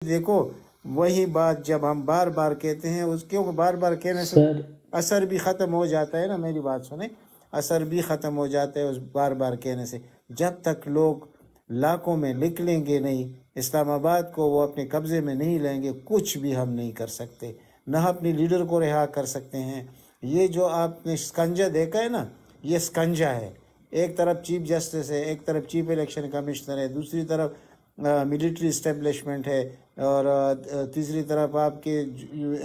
देखो, वही बात जब हम बार बार कहते हैं, उसके बार बार कहने से सर असर भी ख़त्म हो जाता है ना। मेरी बात सुने, असर भी ख़त्म हो जाता है उस बार बार कहने से। जब तक लोग लाखों में निकलेंगे नहीं, इस्लामाबाद को वो अपने कब्ज़े में नहीं लेंगे, कुछ भी हम नहीं कर सकते, ना अपने लीडर को रिहा कर सकते हैं। ये जो आपने स्कंजा देखा है ना, ये स्कंजा है। एक तरफ चीफ जस्टिस है, एक तरफ चीफ इलेक्शन कमिश्नर है, दूसरी तरफ मिलिट्री इस्टेब्लिशमेंट है, और तीसरी तरफ आपके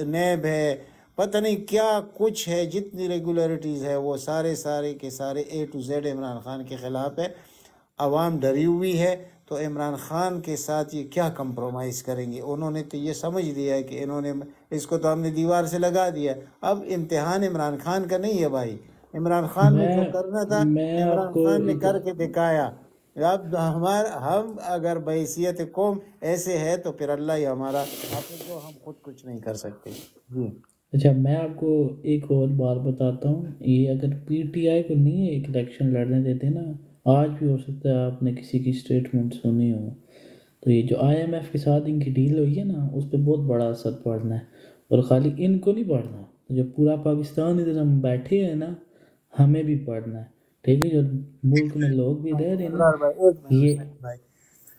नैब है, पता नहीं क्या कुछ है। जितनी रेगुलरिटीज़ है वो सारे सारे के सारे ए टू जेड इमरान खान के ख़िलाफ़ है। आवाम डरी हुई है, तो इमरान खान के साथ ये क्या कंप्रोमाइज़ करेंगे। उन्होंने तो ये समझ लिया है कि इन्होंने इसको तो हमने दीवार से लगा दिया। अब इम्तिहान इमरान खान का नहीं है भाई। इमरान खान ने जो करना था, मैं इमरान आपको खान ने एक करके दिखाया। अब हम अगर बहैसियत कौम ऐसे है तो फिर अल्लाह ही हमारा हाफिज़, जो हम खुद कुछ नहीं कर सकते जी। अच्छा, मैं आपको एक और बात बताता हूँ। ये अगर पीटीआई को नहीं एक इलेक्शन लड़ने देते ना, आज भी हो सकता है आपने किसी की स्टेटमेंट सुनी हो। तो ये जो आईएमएफ के साथ इनकी डील हुई है ना, उस पर बहुत बड़ा असर पड़ना है। और ख़ाली इनको नहीं पड़ना, तो जो पूरा पाकिस्तान इधर हम बैठे हैं ना, हमें भी पड़ना है। ठीक है, जो मुल्क में लोग भी रह रहे हैं ना, अब्रार भाई, एक मिनट ये सलीम भाई,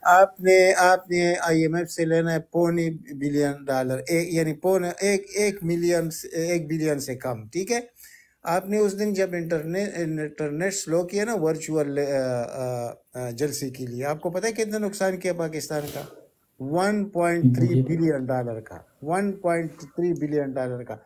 आपने आपने आईएमएफ से लेना है $2.25 बिलियन, एक यानी पौने एक मिलियन, 1 बिलियन से कम, ठीक है। आपने उस दिन जब इंटरनेट स्लो किया ना वर्चुअल जलसे के लिए, आपको पता है कितना नुकसान किया पाकिस्तान का? 1.3 मुझे बिलियन डॉलर का, 1.3 बिलियन डॉलर का।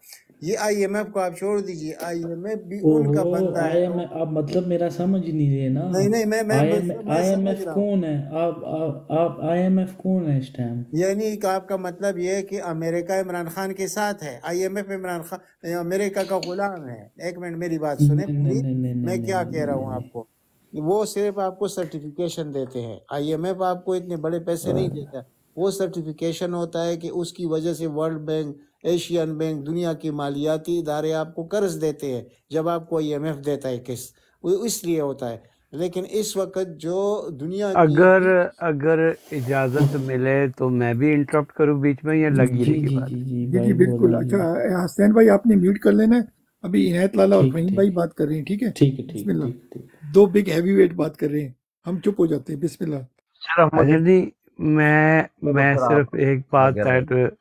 ये आईएमएफ को आप छोड़ दीजिए, आईएमएफ भी उनका ओहो, बंदा है। आईएमएफ आप मतलब मेरा समझ ही नहीं रहे ना। नहीं नहीं, मैं समझ आईएमएफ रहा हूँ। कौन है? आप आईएमएफ कौन है इस टाइम? यानी कि आपका मतलब ये है कि अमेरिका इमरान खान के साथ है, आईएमएफ इमरान खान अमेरिका का गुलाम है। एक मिनट मेरी बात सुने नहीं नहीं पूरी, नहीं नहीं नहीं मैं नहीं क्या नहीं कह रहा नहीं हूँ नहीं आपको। वो सिर्फ आपको सर्टिफिकेशन देते हैं, आईएमएफ आपको इतने बड़े पैसे नहीं देता। वो सर्टिफिकेशन होता है कि उसकी वजह से वर्ल्ड बैंक, एशियन बैंक, दुनिया की मालियाती इदारे आपको कर्ज देते हैं जब आपको आईएमएफ देता है किस्त, वो इसलिए होता है। लेकिन इस वक्त जो दुनिया की अगर अगर इजाजत मिले तो मैं भी इंटरप्ट करूं बीच में, या लगी जी रहेगी जी बात? जी जी जी भाई जी बिल्कुल। बोलें जी। अच्छा, हसनैन भाई आपने म्यूट कर लेना है। अभी इनायत लाला और ठीक फहीम भाई ठीक बात कर रहे हैं, ठीक है? ठीक है ठीक बिस्मिल्लाह। ठीक ठीक। दो बिग हैवी वेट बात कर रहे हैं, हम चुप हो जाते हैं। बिस्मिल्लाह। अच्छा जी, मैं फिर आप सिर्फ एक बात आगे ऐड,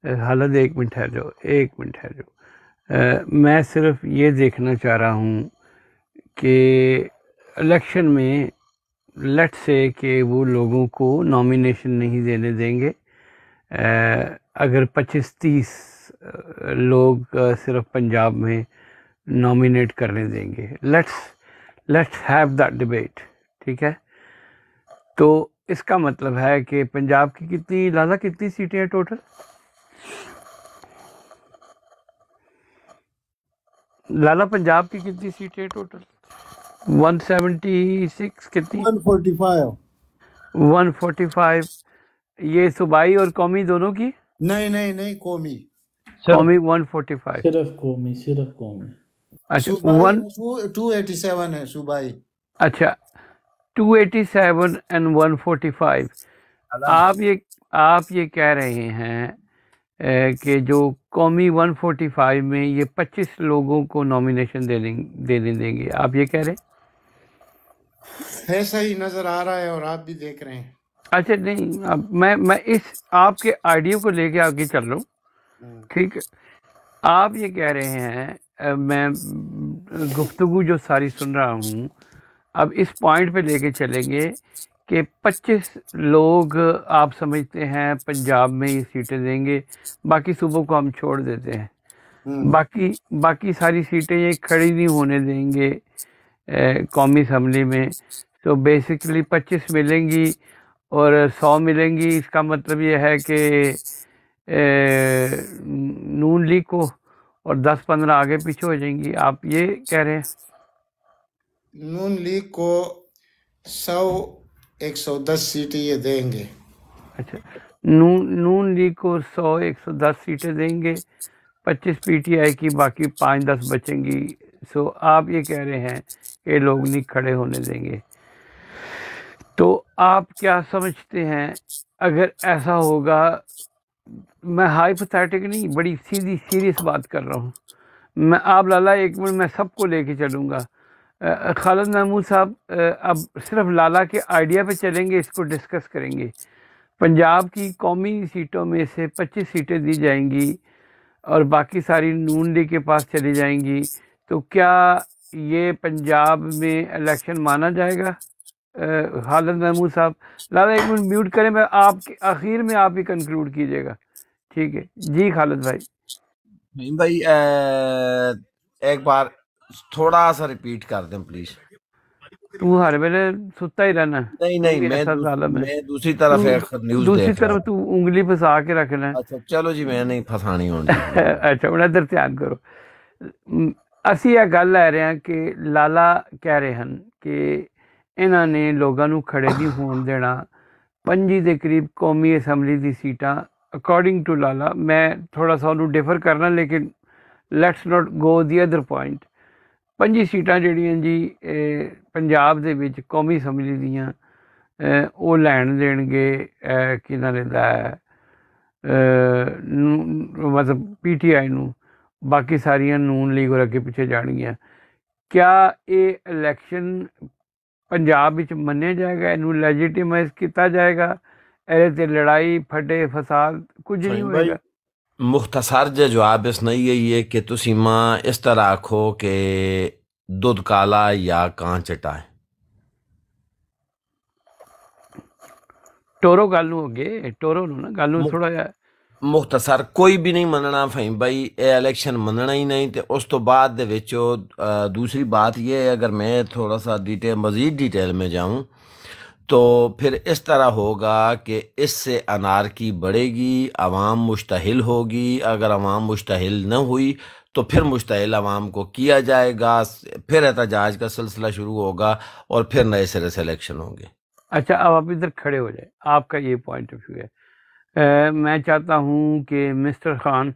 हालत एक मिनट है जो, एक मिनट है जो, मैं सिर्फ ये देखना चाह रहा हूँ कि इलेक्शन में लेट से कि वो लोगों को नॉमिनेशन नहीं देने देंगे। अगर 25-30 लोग सिर्फ पंजाब में नॉमिनेट करने देंगे, लेट्स हैव दैट डिबेट, ठीक है। तो इसका मतलब है कि पंजाब की कितनी लाला कितनी सीटें हैं टोटल? लाला पंजाब की कितनी सीटें हैं टोटल? 176 कितनी? 145। 145। ये सूबाई और कौमी दोनों की? नहीं नहीं नहीं, कौमी। कौमी 145। सिर्फ कौमी, सिर्फ कौमी। अच्छा सूबाई 1, 287 है सूबाई। अच्छा 287 एंड 145। आप ये कह रहे हैं कि जो कौमी 145 में ये 25 लोगों को नॉमिनेशन देने देंगे, आप ये कह रहे हैं? ऐसा ही नजर आ रहा है और आप भी देख रहे हैं। अच्छा नहीं, अब मैं इस आपके आइडिया को लेके आगे चल रहा हूँ, ठीक है। आप ये कह रहे हैं, मैं गुफ्तगू जो सारी सुन रहा हूँ, अब इस पॉइंट पे लेके चलेंगे कि 25 लोग आप समझते हैं पंजाब में ये सीटें देंगे, बाकी सूबों को हम छोड़ देते हैं। बाकी सारी सीटें ये खड़ी नहीं होने देंगे कौमी असम्बली में। तो बेसिकली 25 मिलेंगी और 100 मिलेंगी। इसका मतलब ये है कि नून लीग को और 10-15 आगे पीछे हो जाएंगी, आप ये कह रहे हैं? नून लीग को 110 सीटें ये देंगे। अच्छा, नून लीग को 110 सीटें देंगे, 25 पीटीआई की, बाकी 5-10 बचेंगी। सो आप ये कह रहे हैं कि लोग नहीं खड़े होने देंगे। तो आप क्या समझते हैं अगर ऐसा होगा, मैं हाइपोथेटिक नहीं, बड़ी सीधी सीरियस बात कर रहा हूँ मैं। आप लाला एक मिनट, मैं सबको लेके चलूँगा। खालिद महमूद साहब, अब सिर्फ लाला के आइडिया पे चलेंगे, इसको डिस्कस करेंगे। पंजाब की कौमी सीटों में से 25 सीटें दी जाएंगी और बाकी सारी नून लीग के पास चली जाएंगी, तो क्या ये पंजाब में इलेक्शन माना जाएगा? खालिद महमूद साहब, लाला एक मिनट म्यूट करें, मैं आपके आखिर में आप ही कंक्लूड कीजिएगा, ठीक है जी? खालिद भाई। नहीं भाई, एक बार थोड़ा सा रिपीट कर दें प्लीज। तू हर वेले सुता ही रहना? नहीं नहीं, मैं दूसरी तरफ न्यूज़ दूसरी तरफ तू उंगली फसा के रखना है। अच्छा चलो जी, मैं नहीं फसानी होनी। अच्छा ਹੁਣ ਇੱਧਰ ਧਿਆਨ ਕਰੋ। ਅਸੀਂ ਇਹ ਗੱਲ ਲੈ ਰਹੇ ਹਾਂ ਕਿ ਲਾਲਾ ਕਹਿ ਰਹੇ ਹਨ ਕਿ ਇਹਨਾਂ ਨੇ ਲੋਕਾਂ ਨੂੰ ਖੜੇ ਨਹੀਂ ਹੋਣ ਦੇਣਾ। 25 ਦੇ ਕਰੀਬ ਕੌਮੀ ਅਸੈਂਬਲੀ ਦੀ ਸੀਟਾਂ ਅਕੋਰਡਿੰਗ ਟੂ ਲਾਲਾ, ਮੈਂ ਥੋੜਾ ਸਾ ਉਹਨੂੰ ਡਿਫਰ ਕਰਨਾ, ਲੇਕਿਨ let's not go the other point. 25 ਸੀਟਾਂ ਜਿਹੜੀਆਂ ਜੀ ਪੰਜਾਬ ਦੇ ਵਿੱਚ ਕੌਮੀ ਅਸੈਂਬਲੀ ਦੀਆਂ ਉਹ ਲੈਣ ਦੇਣਗੇ ਕਿਹਨਾਂ ਨੇ ਦਾ ਮਤਲਬ PTI ਨੂੰ, ਬਾਕੀ ਸਾਰੀਆਂ ਨੂਨ ਲੀਗ ਔਰ ਅੱਗੇ ਪਿੱਛੇ ਜਾਣਗੀਆਂ। क्या ये इलेक्शन पंजाब विच मन्निया जाएगा? इनू लेजिटिमाइज किया जाएगा? ਇਹਦੇ ਤੇ लड़ाई फटे फसाद कुछ नहीं होएगा? मुख्तसर जो जवाब इसने यही है कि तुसी मां इस तरह आखो कि दुध काला या कां चिट्टा है। टोरो गल नूं अगे टोरो नूं ना गल नूं थोड़ा जिहा मुख्तसर कोई भी नहीं मनना फहीम भाई, ये इलेक्शन मनना ही नहीं। तो उस तो बाद दे विच दूसरी बात ये है, अगर मैं थोड़ा सा मज़ीद डिटेल में जाऊं तो फिर इस तरह होगा कि इससे अनारकी बढ़ेगी, अवाम मुश्तहिल होगी। अगर अवाम मुश्तहिल न हुई तो फिर मुश्तहिल अवाम को किया जाएगा, फिर एहतजाज का सिलसिला शुरू होगा और फिर नए सिरे से इलेक्शन होंगे। अच्छा, अब आप इधर खड़े हो जाए, आपका ये पॉइंट ऑफ व्यू है। मैं चाहता हूँ कि मिस्टर खान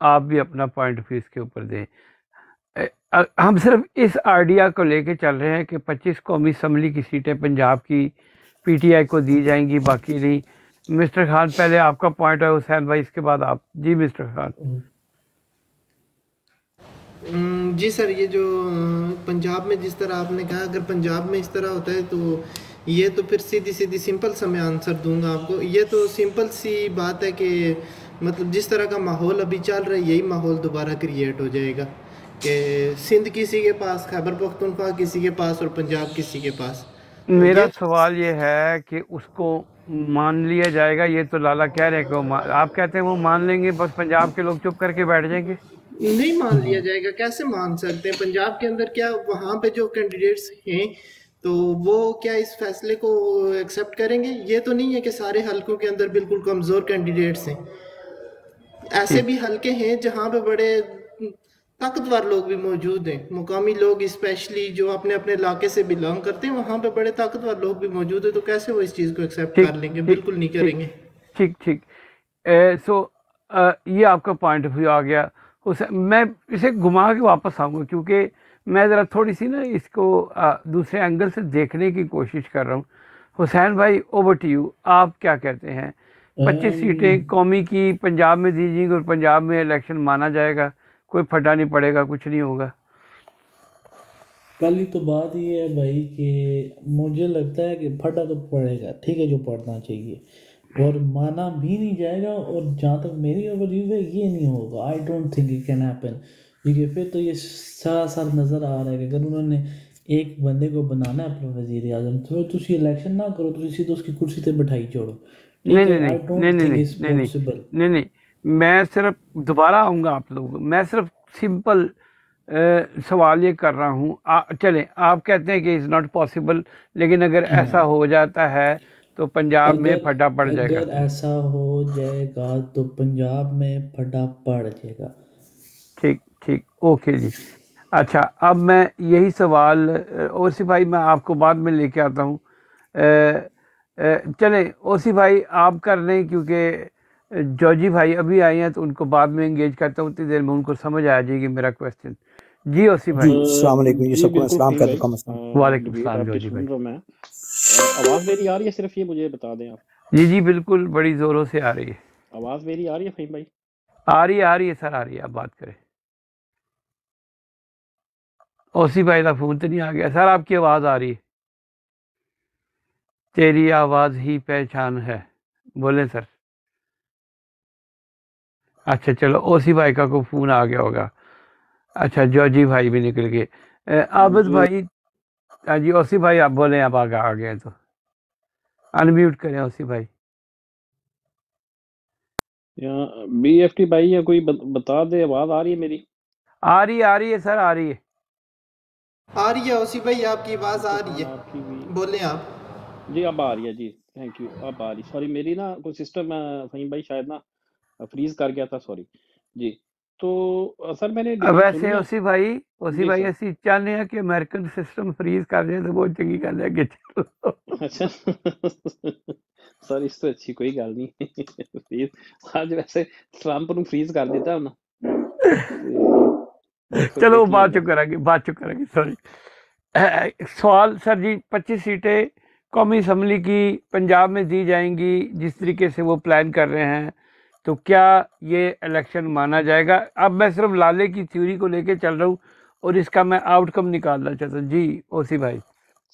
आप भी अपना पॉइंट ऑफ व्यू इसके ऊपर दें। हम सिर्फ इस आइडिया को लेके चल रहे हैं कि 25 कौमी असम्बली की सीटें पंजाब की PTI को दी जाएंगी, बाकी नहीं। मिस्टर खान पहले आपका पॉइंट है, हुसैन भाई इसके बाद आप। जी मिस्टर खान। जी सर, ये जो पंजाब में जिस तरह आपने कहा, अगर पंजाब में इस तरह होता है तो ये तो फिर सीधी सीधी सिंपल सा मैं आंसर दूंगा आपको। ये तो सिंपल सी बात है कि मतलब जिस तरह का माहौल अभी चल रहा है, यही माहौल दोबारा क्रिएट हो जाएगा कि सिंध किसी के पास, खैबर पख्तूनख्वा किसी के पास और पंजाब किसी के पास। मेरा सवाल ये है कि उसको मान लिया जाएगा? ये तो लाला कह रहे हैं कि आप कहते हैं वो मान लेंगे, बस पंजाब के लोग चुप करके बैठ जाएंगे। नहीं मान लिया जाएगा, कैसे मान सकते हैं? पंजाब के अंदर क्या वहाँ पे जो कैंडिडेट्स हैं तो वो क्या इस फैसले को एक्सेप्ट करेंगे? ये तो नहीं है कि सारे हलकों के अंदर बिल्कुल कमज़ोर कैंडिडेट्स हैं। ऐसे भी हलके हैं जहाँ पे बड़े ताकतवर लोग भी मौजूद हैं, मुकामी लोग स्पेशली जो अपने अपने इलाके से बिलोंग करते हैं, वहाँ पे बड़े ताकतवर लोग भी मौजूद हैं। तो कैसे वो इस चीज़ को एक्सेप्ट कर लेंगे? बिल्कुल नहीं करेंगे। ठीक ठीक। सो ये आपका पॉइंट ऑफ व्यू आ गया। मैं इसे घुमा के वापस आऊँगा क्योंकि मैं ज़रा थोड़ी सी ना इसको दूसरे एंगल से देखने की कोशिश कर रहा हूँ। हुसैन भाई ओवर टू यू, आप क्या कहते हैं? 25 सीटें कौमी की पंजाब में दी जाएंगी और पंजाब में इलेक्शन माना जाएगा, कोई फटा नहीं पड़ेगा, कुछ नहीं होगा। पहली तो बात ये है भाई कि मुझे लगता है कि फटा तो पड़ेगा, ठीक है, जो पड़ना चाहिए, और माना भी नहीं जाएगा। और जहाँ तक मेरी ओवरव्यू है, ये नहीं होगा। I don't think it can happen, क्योंकि फिर तो ये साफ नज़र आ रहा है कि अगर उन्होंने एक बंदे को बनाना है अपना वज़ीर आज़म, तो तुम इलेक्शन ना करो, तो सीधे उसकी कुर्सी पे बिठाई छोड़ो। नहीं, मैं सिर्फ दोबारा आऊँगा आप लोगों, मैं सिर्फ सिंपल सवाल ये कर रहा हूँ। चलें, आप कहते हैं कि इज़ नॉट पॉसिबल, लेकिन अगर ऐसा हो जाता है तो पंजाब में फटा पड़ जाएगा। अगर ऐसा हो जाएगा तो पंजाब में फटा पड़ जाएगा। ठीक ठीक, ओके जी। अच्छा, अब मैं यही सवाल ओसी भाई मैं आपको बाद में लेके आता हूँ। चले ओसी भाई आप कर लें, क्योंकि जॉर्जी भाई अभी आए हैं तो उनको बाद में एंगेज करता हूँ, उतनी देर में उनको समझ आ जाएगी मेरा क्वेश्चन। जी ओसी भाई। अस्सलाम वालेकुम, ये सबको अस्सलाम कर दूं। वालेकुम सलाम जॉर्जी भाई। आवाज़ मेरी आ रही है? सिर्फ ये मुझे बता दें आप। जी जी बिल्कुल, बड़ी जोरों से आ रही है। आवाज मेरी आ रही है फहीम भाई? आ रही है सर, आ रही है, आप बात करें। ओसी भाई का फोन तो नहीं आ गया सर? आपकी आवाज आ रही है, तेरी आवाज ही पहचान है, बोले सर। अच्छा चलो, ओसी भाई का कोई फोन आ गया होगा। अच्छा, जॉर्जी भाई भी निकल गए। आबिद भाई, हाँ जी ओसी भाई आप बोले, आप आगे आ गए तो अनम्यूट करें ओसी भाई। या बीएफटी भाई या कोई बता दे, आवाज आ रही है मेरी? आ रही है सर, आ रही है। आ रही है ओसी भाई, आपकी आवाज आ रही है, आपकी भी बोले आप। जी, अब आ रही है जी, थैंक यू, अब आ रही। सॉरी मेरी ना कोई सिस्टम फहीम भाई शायद ना फ्रीज कर गया था, सॉरी जी। तो सर मैंने डिबेट सुनी वैसे है ओसी भाई जी सर। ਅਸੀਂ ਚਾਹੁੰਦੇ ਆ ਕਿ ਅਮਰੀਕਨ ਸਿਸਟਮ ਫਰੀਜ਼ ਕਰ ਜਾਏ ਤਾਂ ਬਹੁਤ ਚੰਗੀ ਗੱਲ ਹੈ, ਅੱਗੇ ਚਲੋ। अच्छा सर इस तो अच्छी कोई गल नहीं फ्रीज आज वैसे ट्रंप ਨੂੰ फ्रीज कर देता है ना, देखो चलो देखिए बाद चो करेंगे सॉरी। सवाल सर जी, 25 सीटें कौमी असम्बली की पंजाब में दी जाएंगी जिस तरीके से वो प्लान कर रहे हैं, तो क्या ये इलेक्शन माना जाएगा? अब मैं सिर्फ लाले की थ्योरी को लेके चल रहा हूँ और इसका मैं आउटकम निकालना चाहता हूँ। जी ओसी भाई।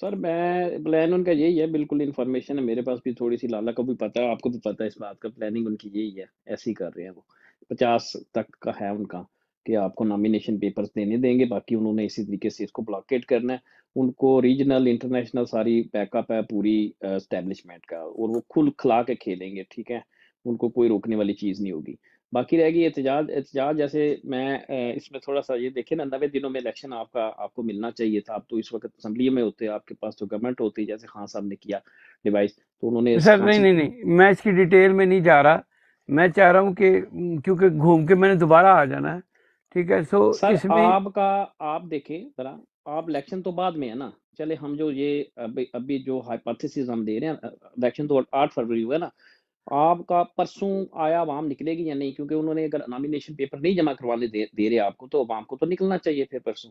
सर मैं प्लान उनका यही है, बिल्कुल इन्फॉर्मेशन है मेरे पास भी थोड़ी सी, लाला को भी पता है, आपको भी पता है इस बात का। प्लानिंग उनकी यही है, ऐसे ही कर रहे हैं वो। 50 तक का है उनका कि आपको नॉमिनेशन पेपर्स देने देंगे, बाकी उन्होंने इसी तरीके से इसको ब्लॉकेट करना है। उनको रीजनल इंटरनेशनल सारी बैकअप है पूरी एस्टेब्लिशमेंट का, और वो खुल खिला के खेलेंगे, ठीक है। उनको कोई रोकने वाली चीज़ नहीं होगी। बाकी रहेगी एहतजाज। एहतजाज जैसे मैं इसमें थोड़ा सा ये देखे ना, 90 दिनों में इलेक्शन आपको मिलना चाहिए था। आप तो इस वक्त असम्बली में होते, आपके पास तो गवर्नमेंट होती, जैसे खान साहब ने किया डिवाइस, तो उन्होंने सर खान नहीं, मैं इसकी डिटेल में नहीं जा रहा। मैं चाह रहा हूँ कि क्योंकि घूम के मैंने दोबारा आ जाना है, ठीक है। सो सर इसमें आप देखें जरा, आप इलेक्शन तो बाद में है ना, चले हम जो ये अभी जो हाइपोथेसिस हम दे रहे हैं, इलेक्शन तो 8 फरवरी हुआ है ना, आपका परसों आया आवाम निकलेगी या नहीं? क्योंकि उन्होंने अगर नॉमिनेशन पेपर नहीं जमा करवाने दे रहे आपको, तो आवाम को तो निकलना चाहिए फिर परसों।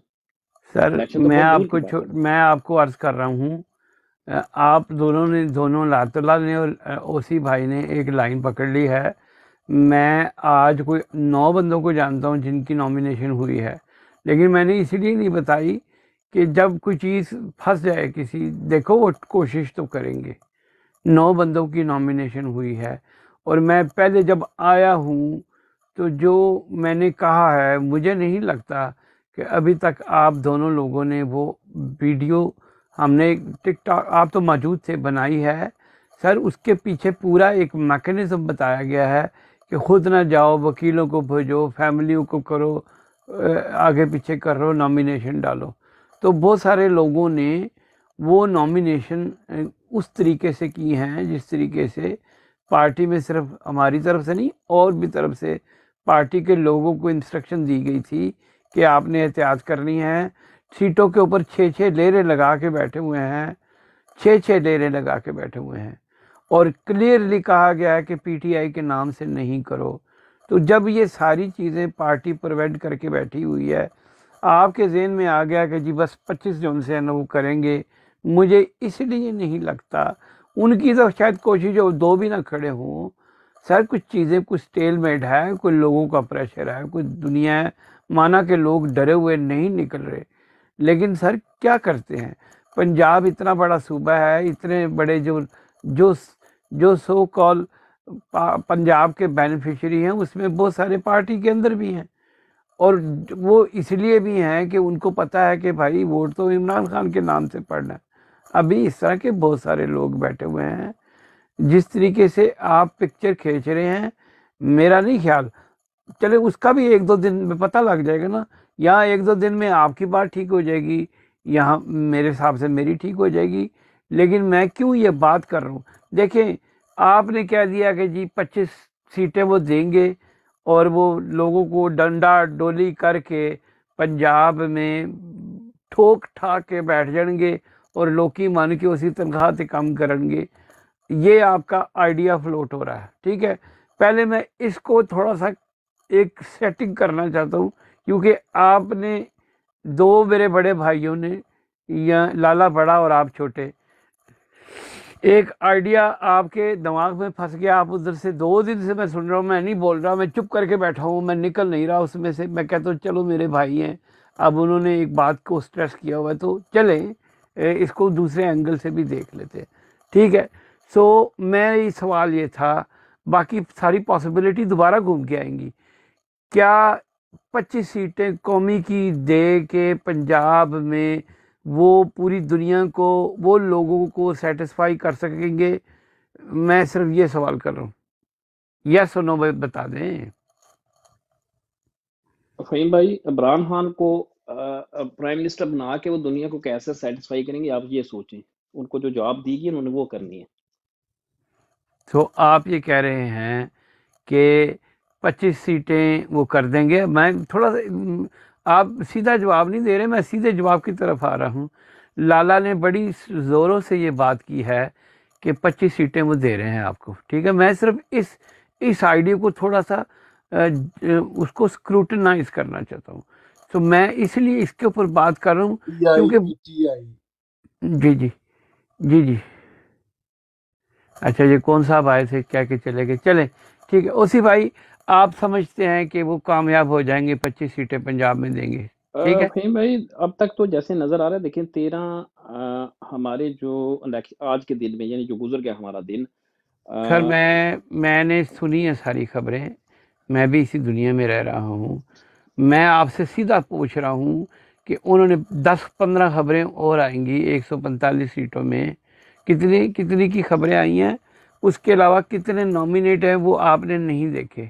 सर इलेक्शन तो बहुत दूर की बात है ना। मैं आपको अर्ज कर रहा हूँ, आप दोनों लातुल्ला ने और ओसी भाई ने एक लाइन पकड़ ली है। मैं आज कोई 9 बंदों को जानता हूँ जिनकी नॉमिनेशन हुई है, लेकिन मैंने इसीलिए नहीं बताई कि जब कोई चीज़ फंस जाए किसी, देखो वो कोशिश तो करेंगे। 9 बंदों की नॉमिनेशन हुई है, और मैं पहले जब आया हूँ तो जो मैंने कहा है, मुझे नहीं लगता कि अभी तक आप दोनों लोगों ने वो वीडियो, हमने टिकटॉक, आप तो मौजूद थे, बनाई है सर। उसके पीछे पूरा एक मैकेनिज्म बताया गया है कि खुद ना जाओ, वकीलों को भेजो, फैमिलियों को करो, आगे पीछे करो, नॉमिनेशन डालो। तो बहुत सारे लोगों ने वो नॉमिनेशन उस तरीके से की हैं जिस तरीके से पार्टी में सिर्फ हमारी तरफ से नहीं और भी तरफ से पार्टी के लोगों को इंस्ट्रक्शन दी गई थी कि आपने एहतियात करनी है। सीटों के ऊपर 6-6 लेरे लगा के बैठे हुए हैं, 6-6 लेरे लगा के बैठे हुए हैं, और क्लियरली कहा गया है कि पीटीआई के नाम से नहीं करो। तो जब ये सारी चीज़ें पार्टी प्रिवेंट करके बैठी हुई है, आपके जहन में आ गया कि जी बस 25 जून से ना वो करेंगे, मुझे इसलिए नहीं लगता। उनकी तो शायद कोशिश हो, 2 भी ना खड़े हों सर। कुछ चीज़ें, कुछ स्टेलमेट है, कोई लोगों का प्रेशर है, कुछ दुनिया है, माना कि लोग डरे हुए नहीं निकल रहे। लेकिन सर क्या करते हैं, पंजाब इतना बड़ा सूबा है, इतने बड़े जो सो कॉल पंजाब के बेनिफिशियरी हैं, उसमें बहुत सारे पार्टी के अंदर भी हैं, और वो इसलिए भी हैं कि उनको पता है कि भाई वोट तो इमरान खान के नाम से पड़ना है। अभी इस तरह के बहुत सारे लोग बैठे हुए हैं। जिस तरीके से आप पिक्चर खींच रहे हैं, मेरा नहीं ख्याल, चले उसका भी 1-2 दिन में पता लग जाएगा ना। यहाँ 1-2 दिन में आपकी बात ठीक हो जाएगी, यहाँ मेरे हिसाब से मेरी ठीक हो जाएगी। लेकिन मैं क्यों ये बात कर रहा हूँ, देखें आपने क्या दिया कि जी 25 सीटें वो देंगे और वो लोगों को डंडा डोली करके पंजाब में ठोक ठाक के बैठ जाएंगे और लोग मन के उसी तनख्वाह से काम करेंगे। ये आपका आइडिया फ्लोट हो रहा है, ठीक है। पहले मैं इसको थोड़ा सा एक सेटिंग करना चाहता हूँ, क्योंकि आपने 2 मेरे बड़े भाइयों ने, या लाला बड़ा और आप छोटे, एक आइडिया आपके दिमाग में फंस गया, आप उधर से 2 दिन से मैं सुन रहा हूँ, मैं नहीं बोल रहा, मैं चुप करके बैठा हूँ, मैं निकल नहीं रहा उसमें से। मैं कहता हूँ चलो मेरे भाई हैं, अब उन्होंने एक बात को स्ट्रेस किया हुआ है तो चले इसको दूसरे एंगल से भी देख लेते हैं, ठीक है। सो मैं सवाल ये था, बाकी सारी पॉसिबिलिटी दोबारा घूम के आएंगी। क्या 25 सीटें कौमी की दे के पंजाब में वो पूरी दुनिया को, वो लोगों को सेटिस्फाई कर सकेंगे? मैं सिर्फ ये सवाल कर रहा हूँ, यस और नो बता दें। फहीम भाई, इमरान खान को प्राइम मिनिस्टर बना के वो दुनिया को कैसे सेटिस्फाई करेंगे, आप ये सोचें। उनको जो जॉब दी गई उन्होंने वो करनी है। तो आप ये कह रहे हैं कि 25 सीटें वो कर देंगे। मैं थोड़ा सा, आप सीधा जवाब नहीं दे रहे, मैं सीधे जवाब की तरफ आ रहा हूँ। लाला ने बड़ी ज़ोरों से ये बात की है कि 25 सीटें वो दे रहे हैं आपको, ठीक है। मैं सिर्फ इस आइडिया को थोड़ा सा उसको स्क्रूटनाइज करना चाहता हूँ। तो मैं इसलिए इसके ऊपर बात कर रहा हूँ क्योंकि जी जी जी जी अच्छा, ये कौन साहब आए थे क्या के चले गए, चले ठीक है। उसी भाई, आप समझते हैं कि वो कामयाब हो जाएंगे, 25 सीटें पंजाब में देंगे, ठीक है। फहीम भाई, अब तक तो जैसे नजर आ रहा है, देखिए 13 हमारे जो आज के दिन में, यानी जो गुजर गया हमारा दिन। सर मैंने सुनी है सारी खबरें, मैं भी इसी दुनिया में रह रहा हूँ। मैं आपसे सीधा पूछ रहा हूँ कि उन्होंने 10-15 खबरें और आएंगी 145 सीटों में, कितनी कितनी की खबरें आई हैं। उसके अलावा कितने नॉमिनेट हैं वो आपने नहीं देखे,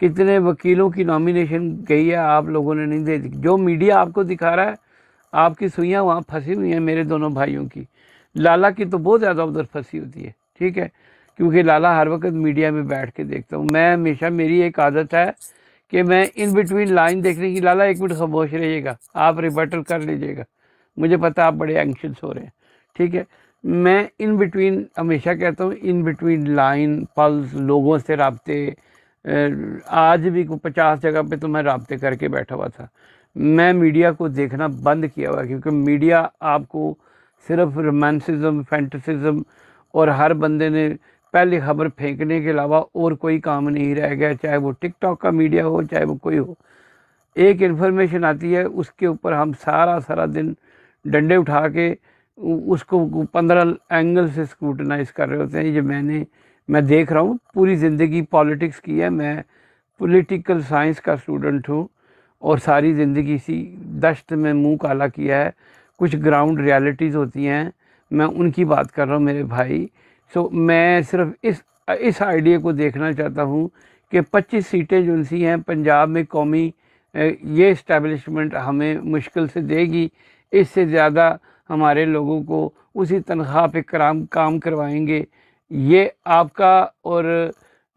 कितने वकीलों की नॉमिनेशन गई है आप लोगों ने नहीं देखी। जो मीडिया आपको दिखा रहा है, आपकी सुइयाँ वहाँ फंसी हुई हैं मेरे दोनों भाइयों की। लाला की तो बहुत ज़्यादा उधर फंसी होती है, ठीक है, क्योंकि लाला हर वक्त मीडिया में बैठ के देखता हूँ। मैं हमेशा, मेरी एक आदत है कि मैं इन बिटवीन लाइन देखने की, लाला 1 मिनट खामोश रहिएगा, आप रिबटल कर लीजिएगा, मुझे पता आप बड़े एंक्शस हो रहे हैं, ठीक है। मैं इन बिटवीन हमेशा कहता हूँ, इन बिटवीन लाइन पल्स, लोगों से राब्ते, आज भी 50 जगह पे तो मैं राब्ते करके बैठा हुआ था। मैं मीडिया को देखना बंद किया हुआ, क्योंकि मीडिया आपको सिर्फ रोमांसिज्म, फैंटसिज्म, और हर बंदे ने पहली खबर फेंकने के अलावा और कोई काम नहीं रह गया, चाहे वो टिकटॉक का मीडिया हो, चाहे वो कोई हो। एक इन्फॉर्मेशन आती है, उसके ऊपर हम सारा दिन डंडे उठा के उसको 15 एंगल से स्क्रूटनाइज कर रहे होते हैं। ये मैं देख रहा हूँ, पूरी ज़िंदगी पॉलिटिक्स की है, मैं पॉलिटिकल साइंस का स्टूडेंट हूँ और सारी ज़िंदगी इसी दश्त में मुंह काला किया है। कुछ ग्राउंड रियलिटीज़ होती हैं, मैं उनकी बात कर रहा हूँ मेरे भाई। सो मैं सिर्फ इस आइडिया को देखना चाहता हूँ कि 25 सीटें जो सी हैं पंजाब में कौमी, ये इस्टेब्लिशमेंट हमें मुश्किल से देगी। इससे ज़्यादा हमारे लोगों को उसी तनख्वाह पे काम करवाएंगे। ये आपका और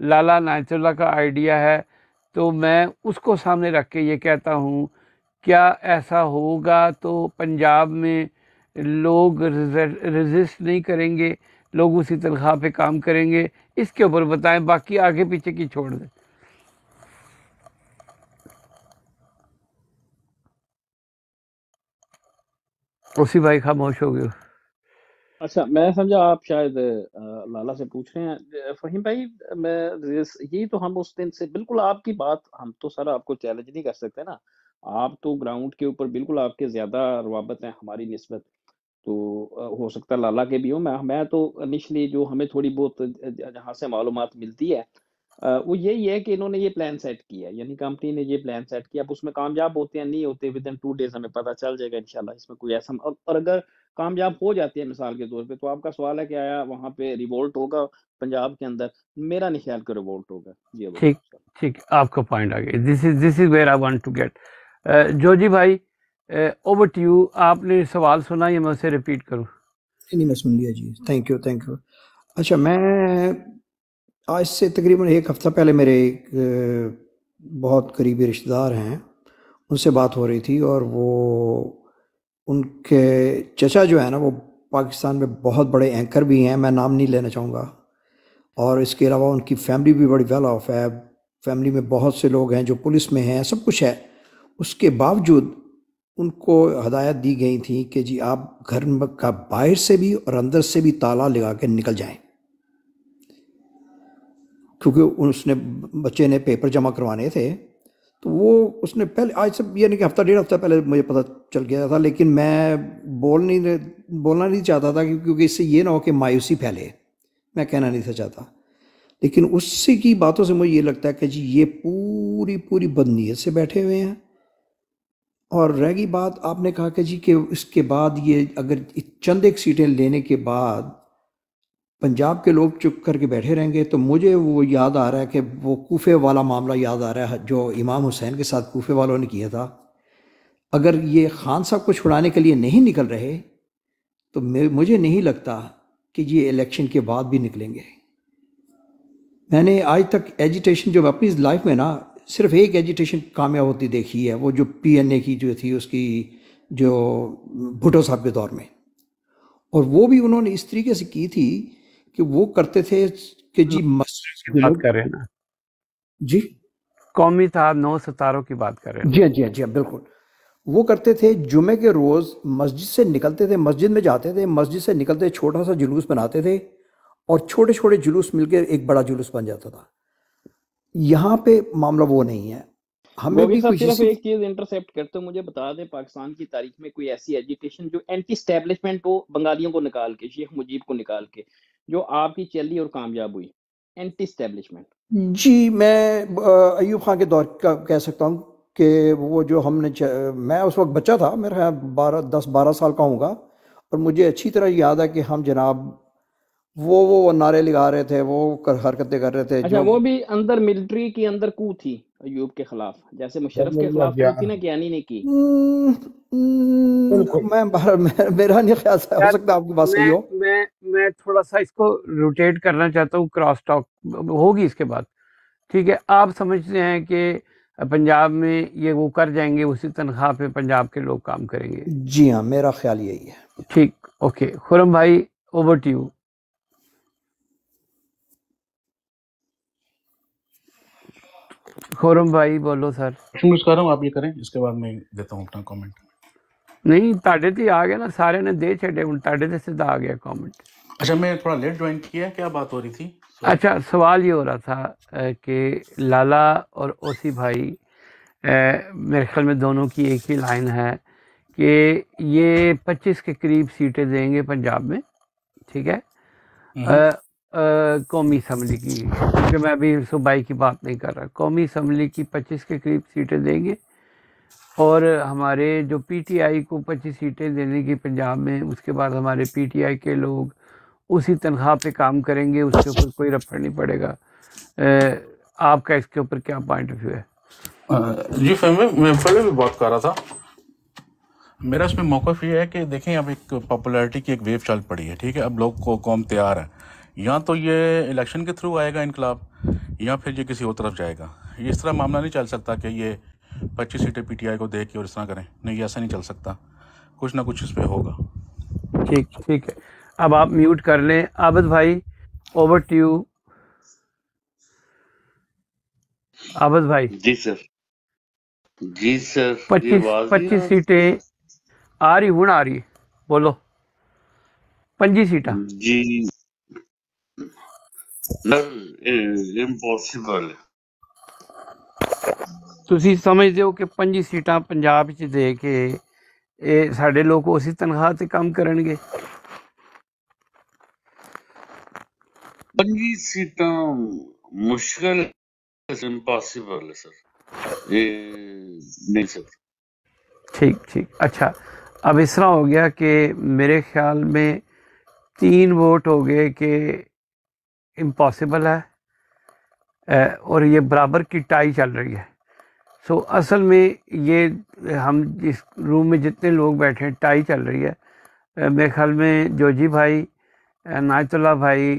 लाला इनायतुल्लाह का आइडिया है, तो मैं उसको सामने रख के ये कहता हूँ, क्या ऐसा होगा तो पंजाब में लोग रेजिस्ट नहीं करेंगे, लोग उसी तनख्वाह पे काम करेंगे? इसके ऊपर बताएं, बाकी आगे पीछे की छोड़ दें। उसी भाई खामोश हो गए। अच्छा, मैं समझा आप शायद लाला से पूछ रहे हैं। फहीम भाई, यही तो हम उस दिन से बिल्कुल आपकी बात, हम तो सर आपको चैलेंज नहीं कर सकते ना, आप तो ग्राउंड के ऊपर बिल्कुल आपके ज्यादा रवाबत हैं हमारी निस्बत। तो हो सकता है लाला के भी हो। मैं तो इनिशली जो हमें थोड़ी बहुत जहाँ से मालूमात मिलती है, वो यही है कि इन्होंने ये प्लान सेट किया, यानी कंपनी ने ये प्लान सेट किया। अब उसमें कामयाब होते हैं नहीं होते, विद इन 2 डेज हमें पता चल जाएगा इंशाल्लाह। इसमें कोई ऐसा, और अगर कामयाब हो जाती है मिसाल के तौर पे, तो आपका सवाल है कि आया वहाँ पे रिवोल्ट होगा पंजाब के अंदर? मेरा नहीं ख्याल कि रिवोल्ट होगा जी। अब ठीक ठीक, आपका पॉइंट आ गया। This is where I want to get. Joji भाई, ओवर टू यू। आपने सवाल सुना या मैं उसे रिपीट करूं? नहीं, मैं सुन लिया जी, थैंक यू। अच्छा, मैं आज से तकरीबन 1 हफ्ता पहले मेरे एक बहुत करीबी रिश्तेदार हैं, उनसे बात हो रही थी, और वो उनके चचा जो है ना, वो पाकिस्तान में बहुत बड़े एंकर भी हैं, मैं नाम नहीं लेना चाहूँगा, और इसके अलावा उनकी फैमिली भी बड़ी वेल ऑफ है, फैमिली में बहुत से लोग हैं जो पुलिस में हैं, सब कुछ है। उसके बावजूद उनको हदायत दी गई थी कि जी आप घर का बाहर से भी और अंदर से भी ताला लगा के निकल जाएं, क्योंकि उसने बच्चे ने पेपर जमा करवाने थे। तो वो उसने पहले, आज से यानी कि हफ्ता डेढ़ हफ्ता पहले मुझे पता चल गया था, लेकिन मैं बोलना नहीं चाहता था क्योंकि इससे ये ना हो कि मायूसी फैले, मैं कहना नहीं था चाहता। लेकिन उससे की बातों से मुझे ये लगता है कि जी ये पूरी बदनीयत से बैठे हुए हैं। और रह गई बात, आपने कहा कि जी कि इसके बाद ये अगर चंद एक सीटें लेने के बाद पंजाब के लोग चुप करके बैठे रहेंगे, तो मुझे वो याद आ रहा है कि वो कूफे वाला मामला याद आ रहा है जो इमाम हुसैन के साथ कूफे वालों ने किया था। अगर ये खान साहब को छुड़ाने के लिए नहीं निकल रहे तो मुझे नहीं लगता कि ये इलेक्शन के बाद भी निकलेंगे। मैंने आज तक एजिटेशन जो अपनी लाइफ में ना सिर्फ एक एजिटेशन कामयाब होती देखी है, वो जो PNA की जो थी उसकी, जो भुट्टो साहब के दौर में, और वो भी उन्होंने इस तरीके से की थी कि वो करते थे कि जी बात कर रहे हैं ना जी, कौमी साहब 9 सितारों की बात कर रहे हैं। जी हाँ, जी हाँ, जी हाँ, बिल्कुल। वो करते थे जुमे के रोज़ मस्जिद से निकलते थे, मस्जिद में जाते थे, मस्जिद से निकलते छोटा सा जुलूस बनाते थे और छोटे छोटे जुलूस मिलकर एक बड़ा जुलूस बन जाता था। यहाँ पे मामला वो नहीं है। हमें भी साहब कुछ सिर्फ एक चीज इंटरसेप्ट करते हो, मुझे बता दें पाकिस्तान की तारीख में कोई ऐसी एजिटेशन जो एंटी स्टैब्लिशमेंट हो, बंगालियों को निकाल के, शेख मुजीब को निकाल के, जो आपकी चली और कामयाब हुई, एंटी स्टैब्लिशमेंट? जी, मैं अयूब खान के दौर का कह सकता हूँ कि वो जो मैं उस वक्त बच्चा था, मेरा ख्याल 10-12 साल का होऊंगा, और मुझे अच्छी तरह याद है कि हम जनाब वो नारे लगा रहे थे, वो हरकतें कर रहे थे। अच्छा, वो भी अंदर मिलिट्री के अंदर कू थी अयूब के खिलाफ, जैसे मुशर्रफ के खिलाफ कू थी ना, ज्ञानी ने की। मेरा नहीं ख्याल हो सकता आपकी बात सही हो। मैं थोड़ा सा इसको रोटेट करना चाहता हूँ, क्रॉस टॉक होगी इसके बाद, ठीक है। आप समझते हैं कि पंजाब में ये वो कर जाएंगे, उसी तनख्वाह पे पंजाब के लोग काम करेंगे? जी हाँ, मेरा ख्याल यही है। ठीक, ओके। खुरम भाई, ओवर टू यू। खुरम भाई बोलो सर। नमस्कार, आप ये करें, इसके बाद मैं देता हूँ अपना कमेंट। नहीं, ताड़े तो आ गया ना, सारे ने दे छड़े, हूँ ताड़े से सीधा आ गया कमेंट। अच्छा, मैं थोड़ा लेट ज्वाइन किया, क्या बात हो रही थी? अच्छा, सवाल ये हो रहा था कि लाला और ओसी भाई, मेरे ख्याल में दोनों की एक ही लाइन है कि ये 25 के करीब सीटें देंगे पंजाब में, ठीक है, कौमी असम्बली की, क्योंकि मैं अभी सूबाई की बात नहीं कर रहा, कौमी असम्बली की 25 के करीब सीटें देंगे, और हमारे जो PTI को 25 सीटें देने की पंजाब में, उसके बाद हमारे PTI के लोग उसी तनख्वाह पे काम करेंगे, उसके ऊपर कोई रफड़ नहीं पड़ेगा। आपका इसके ऊपर क्या पॉइंट ऑफ व्यू है? जी मैं पहले भी बात कर रहा था, मेरा इसमें मौक़िफ़ ये है कि देखें, अब एक पॉपुलैरिटी की एक वेव चल पड़ी है, ठीक है। अब लोग को कौम तैयार है, या तो ये इलेक्शन के थ्रू आएगा इनकलाब, या फिर ये किसी और तरफ जाएगा। ये इस तरह मामला नहीं चल सकता कि ये 25 सीटें PTI को दे के और इस तरह करें, नहीं, ऐसा नहीं चल सकता, कुछ ना कुछ इस पर होगा। ठीक है, अब आप म्यूट कर लें। आबिद भाई, ओवर टू यू। आबिद भाई। जी सर। 25 सीटें आ रही, हूँ आ रही, बोलो 25 सीटा जी इम्पॉसिबल। ਤੁਸੀਂ ਸਮਝਦੇ ਹੋ ਕਿ 25 ਸੀਟਾਂ ਪੰਜਾਬ ਵਿੱਚ ਦੇ ਕੇ ਇਹ ਸਾਡੇ ਲੋਕ ਉਸੇ ਤਨਖਾਹ ਤੇ ਕੰਮ ਕਰਨਗੇ? 25 सीटां मुश्किल, इम्पॉसिबल है सर, ये नहीं सर। ठीक, अच्छा, अब इस तरह हो गया कि मेरे ख्याल में 3 वोट हो गए कि इम्पॉसिबल है, और ये बराबर की टाई चल रही है। सो असल में ये हम जिस रूम में जितने लोग बैठे हैं, टाई चल रही है। मेरे ख्याल में जोजी भाई, नायतुल्लाह भाई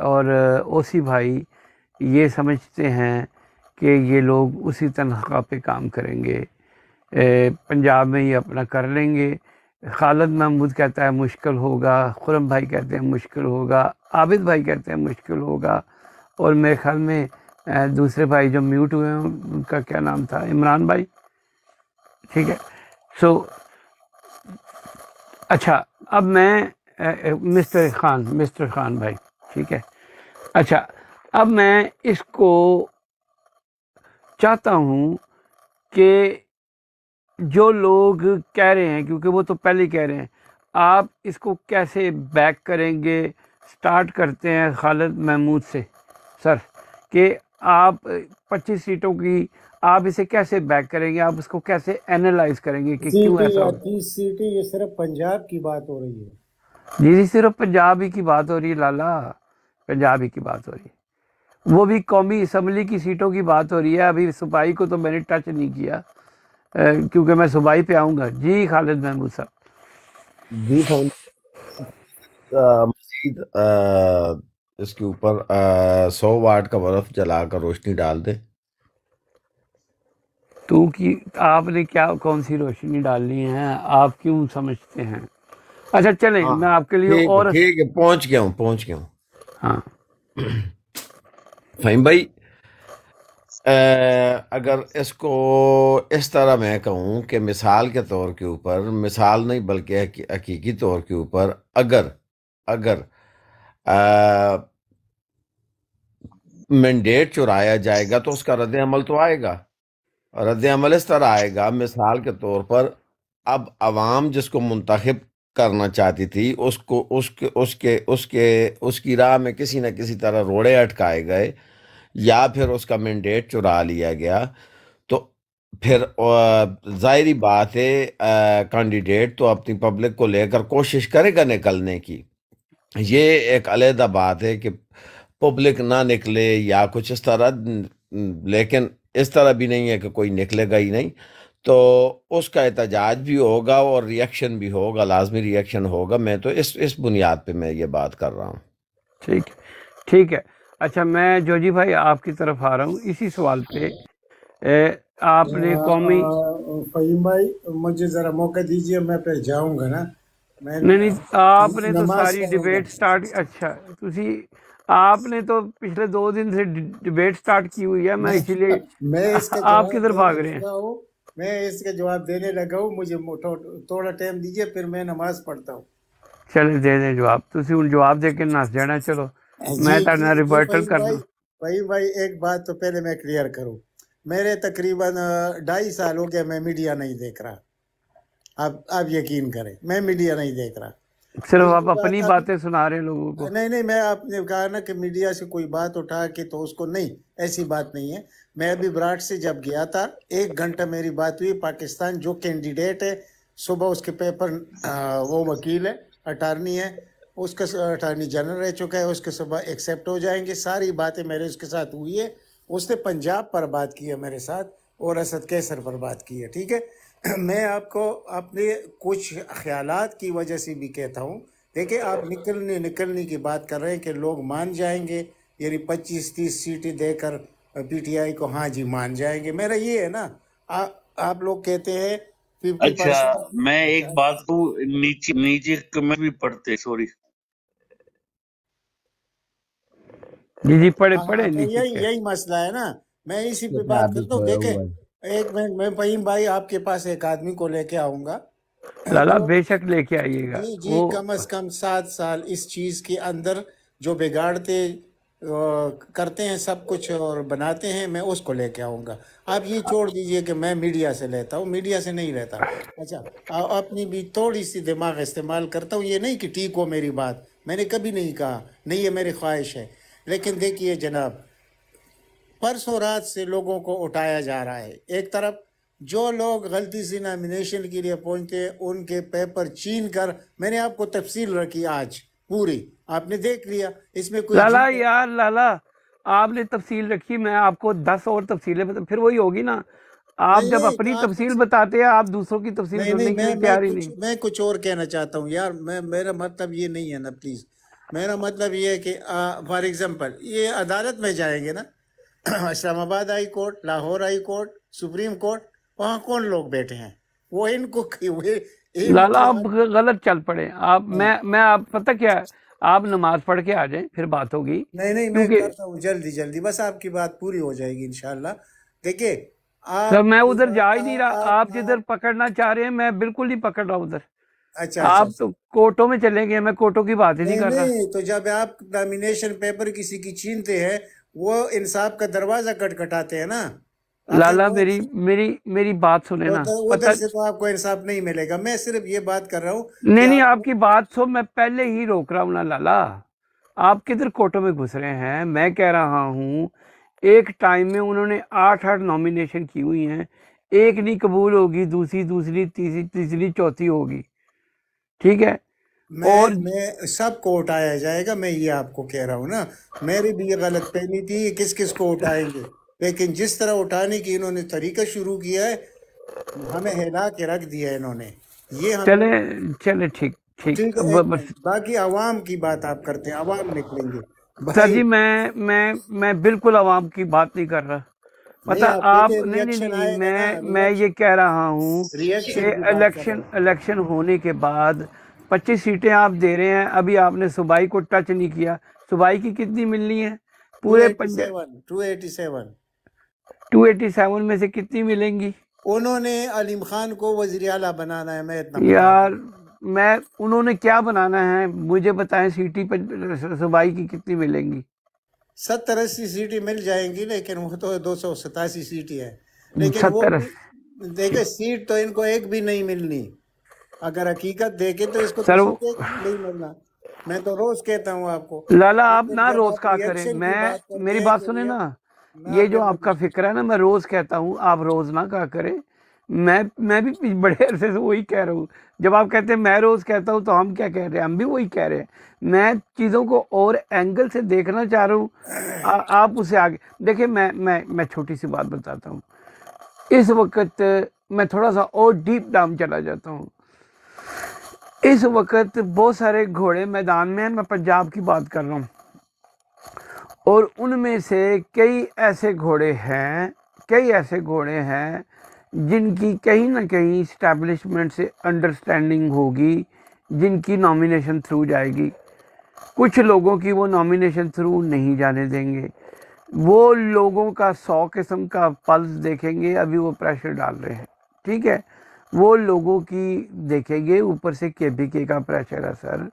और ओसी भाई ये समझते हैं कि ये लोग उसी तनख्वाह पे काम करेंगे, पंजाब में ही अपना कर लेंगे। खालिद महमूद कहता है मुश्किल होगा, खुरम भाई कहते हैं मुश्किल होगा, आबिद भाई कहते हैं मुश्किल होगा, और मेरे ख्याल में दूसरे भाई जो म्यूट हुए हैं उनका क्या नाम था, इमरान भाई, ठीक है। सो अच्छा, अब मैं मिस्टर खान भाई, ठीक है। अच्छा, अब मैं इसको चाहता हूँ कि जो लोग कह रहे हैं, क्योंकि वो तो पहले ही कह रहे हैं, आप इसको कैसे बैक करेंगे? स्टार्ट करते हैं खालिद महमूद से सर, कि आप 25 सीटों की आप इसे कैसे बैक करेंगे? आप इसको कैसे एनालाइज करेंगे कि क्यों सीटें ऐसा या हो? 30 सीटें, ये सिर्फ पंजाब की बात हो रही है। जी सिर्फ पंजाब ही की बात हो रही है लाला, पंजाब ही की बात हो रही है। वो भी कौमी असम्बली की सीटों की बात हो रही है। अभी सूबाई को तो मैंने टच नहीं किया, क्योंकि मैं सूबाई पे आऊँगा। जी खालिद महमूद साहब। जी फाइन। मजीद इसके ऊपर 100 वाट का बल्ब जलाकर रोशनी डाल दे। तो कि आपने क्या कौन सी रोशनी डालनी है, आप क्यों समझते हैं? अच्छा चलें, हाँ मैं आपके लिए और ठीक है, पहुंच गया हूँ। हाँ फाहिम भाई, अगर इसको इस तरह मैं कहूँ कि मिसाल के तौर के ऊपर, मिसाल नहीं बल्कि हकीकी तौर के ऊपर, अगर अगर मैंडेट चुराया जाएगा तो उसका रद्द अमल तो आएगा। रद्द अमल इस तरह आएगा, मिसाल के तौर पर अब अवाम जिसको मुंतखब करना चाहती थी उसको उसके उसके उसके उसकी राह में किसी न किसी तरह रोड़े अटकाए गए या फिर उसका मैंडेट चुरा लिया गया, तो फिर जाहिरी बात है कैंडिडेट तो अपनी पब्लिक को लेकर कोशिश करेगा निकलने की। ये एक अलग बात है कि पब्लिक ना निकले या कुछ इस तरह, लेकिन इस तरह भी नहीं है कि कोई निकलेगा ही नहीं, तो उसका एहतजाज भी होगा और रिएक्शन भी होगा, लाजमी रिएक्शन होगा। मैं तो इस बुनियाद पे मैं ये बात कर रहा हूँ। ठीक है। अच्छा, मैं जोजी भाई आपकी तरफ आ रहा हूँ इसी सवाल पे। आपने कौमी फहीम भाई मुझे जरा मौका दीजिए, मैं फिर जाऊंगा ना। मैं नहीं, आपने तो नमाज सारी करूंगा। डिबेट स्टार्ट, अच्छा तुसी आपने तो पिछले 2 दिन से डिबेट स्टार्ट की हुई है। मैं इसीलिए मैं इसका आप जवाब किधर भाग रहे देने हैं? लगा हूँ, मैं इसका जवाब देने लगा हूँ। मुझे थोड़ा टाइम दीजिए, फिर मैं नमाज पढ़ता हूँ। चले दे दे जवाब, तुसी हुण जवाब दे के नस जाना। चलो मैं जी जी जी रिवर्टल फहीम करना। भाई, फहीम भाई एक बात तो पहले मैं क्लियर करूँ। मेरे तकरीबन 2.5 साल हो गया मैं मीडिया नहीं देख रहा। आप यकीन करें, मैं मीडिया नहीं देख रहा। सिर्फ आप दूसरी अपनी बात, बातें सुना रहे हैं लोगों को। नहीं, मैं आपने कहा ना कि मीडिया से कोई बात उठा के तो उसको, नहीं, ऐसी बात नहीं है। मैं अभी विराट से जब गया था 1 घंटा मेरी बात हुई। पाकिस्तान जो कैंडिडेट है, सुबह उसके पेपर वो वकील है, अटारनी है, उसका अटारनी जनरल रह चुका है, उसके सुबह एक्सेप्ट हो जाएंगे। सारी बातें मेरे उसके साथ हुई है। उसने पंजाब पर बात की है मेरे साथ और असद कैसर पर बात की है, ठीक है। मैं आपको अपने कुछ ख्यालात की वजह से भी कहता हूँ। देखिए, आप निकलने की बात कर रहे हैं कि लोग मान जाएंगे, यानी 25-30 सीटें देकर पीटीआई को, हाँ जी मान जाएंगे। मेरा ये है ना, आप लोग कहते हैं 50%। अच्छा, मैं एक बात को नीचे कमेंट भी पढ़ते, सॉरी। जी पढ़े हाँ, तो नीचे यही मसला है ना। मैं इसी पे बात करता हूँ। देखे, एक मिनट, मैं फहीम भाई आपके पास एक आदमी को लेके आऊंगा लाला, जो, बेशक लेके आइएगा। जी कम से कम 7 साल इस चीज के अंदर जो बिगाड़ते करते हैं सब कुछ और बनाते हैं, मैं उसको लेके आऊंगा। आप ये छोड़ दीजिए कि मैं मीडिया से लेता हूँ, मीडिया से नहीं लेता। अच्छा, अपनी भी थोड़ी सी दिमाग इस्तेमाल करता हूँ। ये नहीं कि ठीक हो मेरी बात, मैंने कभी नहीं कहा, नहीं ये मेरी ख्वाहिश है। लेकिन देखिए जनाब, परसों रात से लोगों को उठाया जा रहा है। एक तरफ जो लोग गलती से नॉमिनेशन के लिए पहुंचते हैं उनके पेपर छीन कर, मैंने आपको तफसील रखी आज पूरी, आपने देख लिया। इसमें कोई लाला यार, लाला आपने तफसील रखी, मैं आपको 10 और तफसीलें बता, फिर वही होगी ना। आप जब अपनी तफसील बताते हैं, आप दूसरों की तफसील सुनने के लिए तैयार ही नहीं। मैं कुछ और कहना चाहता हूँ यार। मेरा मतलब ये नहीं है ना, प्लीज। मेरा मतलब ये है कि फॉर एग्जाम्पल ये अदालत में जाएंगे ना, Islamabad high court, Lahore high court, supreme court, वहाँ कौन लोग बैठे हैं? वो इनको लाला आप गलत चल पड़े। आप मैं आप पता क्या, आप नमाज पढ़ के आ जाएं, फिर बात होगी। नहीं, मैं करता हूँ जल्दी, बस आपकी बात पूरी हो जाएगी इंशाल्लाह। देखिए, तो मैं उधर जा ही नहीं रहा। आप जिधर पकड़ना चाह रहे हैं, मैं बिल्कुल नहीं पकड़ रहा उधर। अच्छा अच्छा आप अच्छा। तो कोर्टों में चले गए, मैं कोर्टों की बात ही नहीं नहीं कर रहा। नहीं, तो जब आप नॉमिनेशन पेपर किसी की छीनते हैं, वो इंसाफ का दरवाजा खटखटाते हैं ना। आखिर लाला वो मेरी मेरी मेरी बात सुने ना, तो पता उधर से तो आपको इंसाफ नहीं मिलेगा। मैं सिर्फ ये बात कर रहा हूँ कि नहीं नहीं, आप आपकी बात सुन, मैं पहले ही रोक रहा हूँ ना लाला। आप किधर कोर्टों में घुस रहे हैं? मैं कह रहा हूँ एक टाइम में उन्होंने 8-8 नॉमिनेशन की हुई हैं, एक नहीं कबूल होगी, दूसरी दूसरी तीसरी तीसरी चौथी होगी, ठीक है? और मैं सब को उठाया जाएगा, मैं ये आपको कह रहा हूँ ना। मेरी भी ये गलत फहमी थी कि किस किस को उठाएंगे, लेकिन जिस तरह उठाने की इन्होंने तरीका शुरू किया है, हमें हिला के रख दिया है इन्होंने। ये हमें चले चले, ठीक ठीक। ठीक है, एक मिनट। बाकी अवाम की बात आप करते हैं, अवाम निकलेंगे सर भाई। जी, मैं बिल्कुल आवाम की बात नहीं कर रहा। नहीं, पता आप आप कहते नहीं नहीं रिएक्शन नहीं, आएगा ना, मैं ये कह रहा हूँ रिएक्शन कि की बात कर रहे हैं। इलेक्शन होने के बाद 25 सीटें आप दे रहे हैं, अभी आपने सूबाई को टच नहीं किया। सूबाई की कितनी मिलनी है? पूरे 287 287 में से कितनी मिलेंगी? उन्होंने अलीम खान को वजीर आला बनाना है, मैं इतना बता यार दूं। मैं उन्होंने क्या बनाना है मुझे बताएं, सीटी पर सूबाई की कितनी मिलेंगी? 70-80 सीटें मिल जाएंगी, लेकिन वो तो 287 सीटें है। लेकिन वो 70 भी देखे, सीट तो इनको एक भी नहीं मिलनी। अगर हकीकत देखे तो इसको सर तो सीट एक भी नहीं मिलना। मैं तो रोज कहता हूँ आपको। लाला, आप लेकिन ना जब रोज आप कहा करें, रिएक्शन की मैं बात करते मेरी हैं बात कि सुने ना, मैं ये आप जो कहते आपका फिक्र है ना, मैं रोज कहता हूँ, आप रोज ना कहा करें। मैं भी बड़े अरसे से वही कह रहा हूँ। जब आप कहते हैं मैं रोज कहता हूँ, तो हम क्या कह रहे हैं? हम भी वही कह रहे हैं। मैं चीज़ों को और एंगल से देखना चाह रहा हूँ, आप उसे आगे देखिए। मैं छोटी सी बात बताता हूँ। इस वक्त मैं थोड़ा सा और डीप डाउन चला जाता हूँ। इस वक्त बहुत सारे घोड़े मैदान में हैं, मैं पंजाब की बात कर रहा हूँ, और उनमें से कई ऐसे घोड़े हैं जिनकी कहीं ना कहीं इस्टेब्लिशमेंट से अंडरस्टैंडिंग होगी, जिनकी नॉमिनेशन थ्रू जाएगी। कुछ लोगों की वो नॉमिनेशन थ्रू नहीं जाने देंगे। वो लोगों का 100 किस्म का पल्स देखेंगे, अभी वो प्रेशर डाल रहे हैं, ठीक है? वो लोगों की देखेंगे। ऊपर से केबीके का प्रेशर है सर,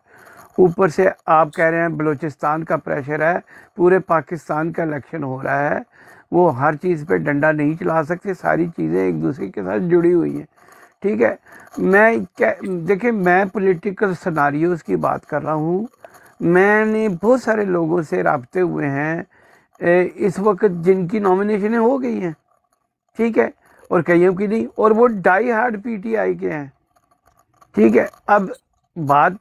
ऊपर से आप कह रहे हैं बलूचिस्तान का प्रेशर है, पूरे पाकिस्तान का इलेक्शन हो रहा है। वो हर चीज़ पे डंडा नहीं चला सकते, सारी चीज़ें एक दूसरे के साथ जुड़ी हुई हैं, ठीक है? देखिए, मैं पॉलिटिकल सिनारियोज की बात कर रहा हूँ। मैंने बहुत सारे लोगों से रब्ते हुए हैं इस वक्त जिनकी नॉमिनेशनें हो गई हैं, ठीक है, और कईयों की नहीं, और वो डाई हार्ड पीटीआई के हैं, ठीक है? अब बात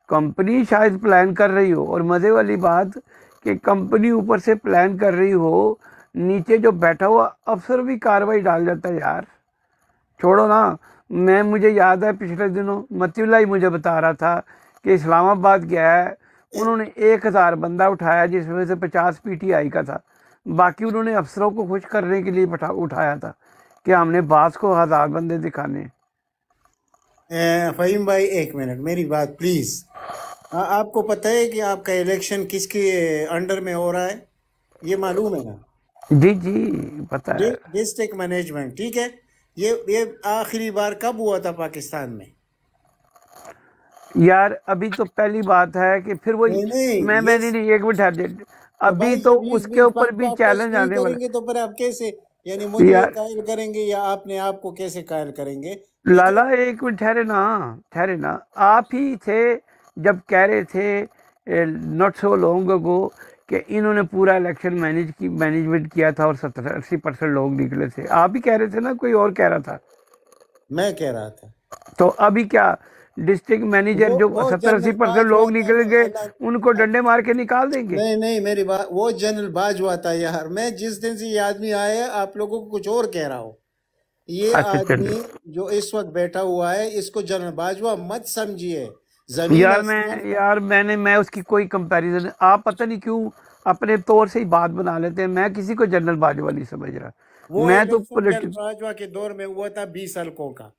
कंपनी शायद प्लान कर रही हो, और मज़े वाली बात कि कंपनी ऊपर से प्लान कर रही हो, नीचे जो बैठा हुआ अफसर भी कार्रवाई डाल जाता है। यार छोड़ो ना। मुझे याद है पिछले दिनों मतीउल्लाह ही मुझे बता रहा था कि इस्लामाबाद गया है, उन्होंने 1000 बंदा उठाया, जिसमें से 50 पीटीआई का था। बाकी उन्होंने अफसरों को खुश करने के लिए उठाया था कि हमने बास को 1000 बंदे दिखाने। फहीम भाई, एक मिनट मेरी बात प्लीज। आपको पता है कि आपका इलेक्शन किसके अंडर में हो रहा है? ये मालूम है ना? जी जी पता है। डिस्ट्रिक्ट मैनेजमेंट, ठीक है? ये आखिरी बार कब हुआ था पाकिस्तान में? यार अभी तो पहली बात है कि फिर वही नहीं, एक मिनट, अभी तो उसके ऊपर भी चैलेंज आने वाला। तो फिर आप कैसे, यानी मुझे कायल करेंगे या आपने आपको कैसे कायल करेंगे? लाला एक मिनट ठहरे ना। आप ही थे जब कह रहे थे नॉट सो लॉन्ग अगो कि इन्होंने पूरा इलेक्शन मैनेजमेंट किया था और 70-80% लोग निकले थे। आप ही कह रहे थे ना, कोई और कह रहा था? मैं कह रहा था। तो अभी क्या डिस्ट्रिक्ट मैनेजर जो 70-80% लोग निकल गए, उनको डंडे मार के निकाल देंगे? नहीं, मेरी बात, वो जनरल बाजवा था यार। मैं जिस दिन से ये आदमी आया, आप लोगों को कुछ और कह रहा हूँ। ये आदमी जो इस वक्त बैठा हुआ है, इसको जनरल बाजवा मत समझिए। मैं उसकी कोई कंपैरिजन, आप पता नहीं क्यों अपने तौर से ही बात बना लेते हैं। मैं किसी को जनरल बाजवा नहीं समझ रहा। मैं तो जनरल बाजवा के दौर में हुआ था 20 हल्कों का।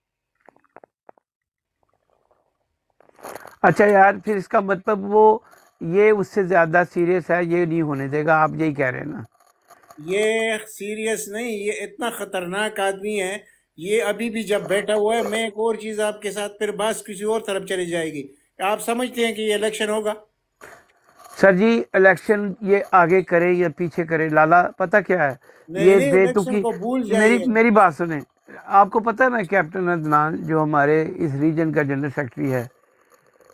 अच्छा यार, फिर इसका मतलब ये उससे ज्यादा सीरियस है, ये नहीं होने देगा, आप यही कह रहे हैं ना? ये सीरियस नहीं, ये इतना खतरनाक आदमी है ये अभी भी जब बैठा हुआ है, मैं एक और चीज आपके साथ फिर बात किसी और तरफ चली जाएगी। आप समझते हैं कि ये इलेक्शन होगा? सर जी इलेक्शन ये आगे करे या पीछे करे, लाला पता क्या है, नहीं ये नहीं, इलेक्शन बेतुकी। को भूल मेरी जाइए। मेरी बात सुने, आपको पता है ना कैप्टन अदनान जो हमारे इस रीजन का जनरल सेक्रेटरी है,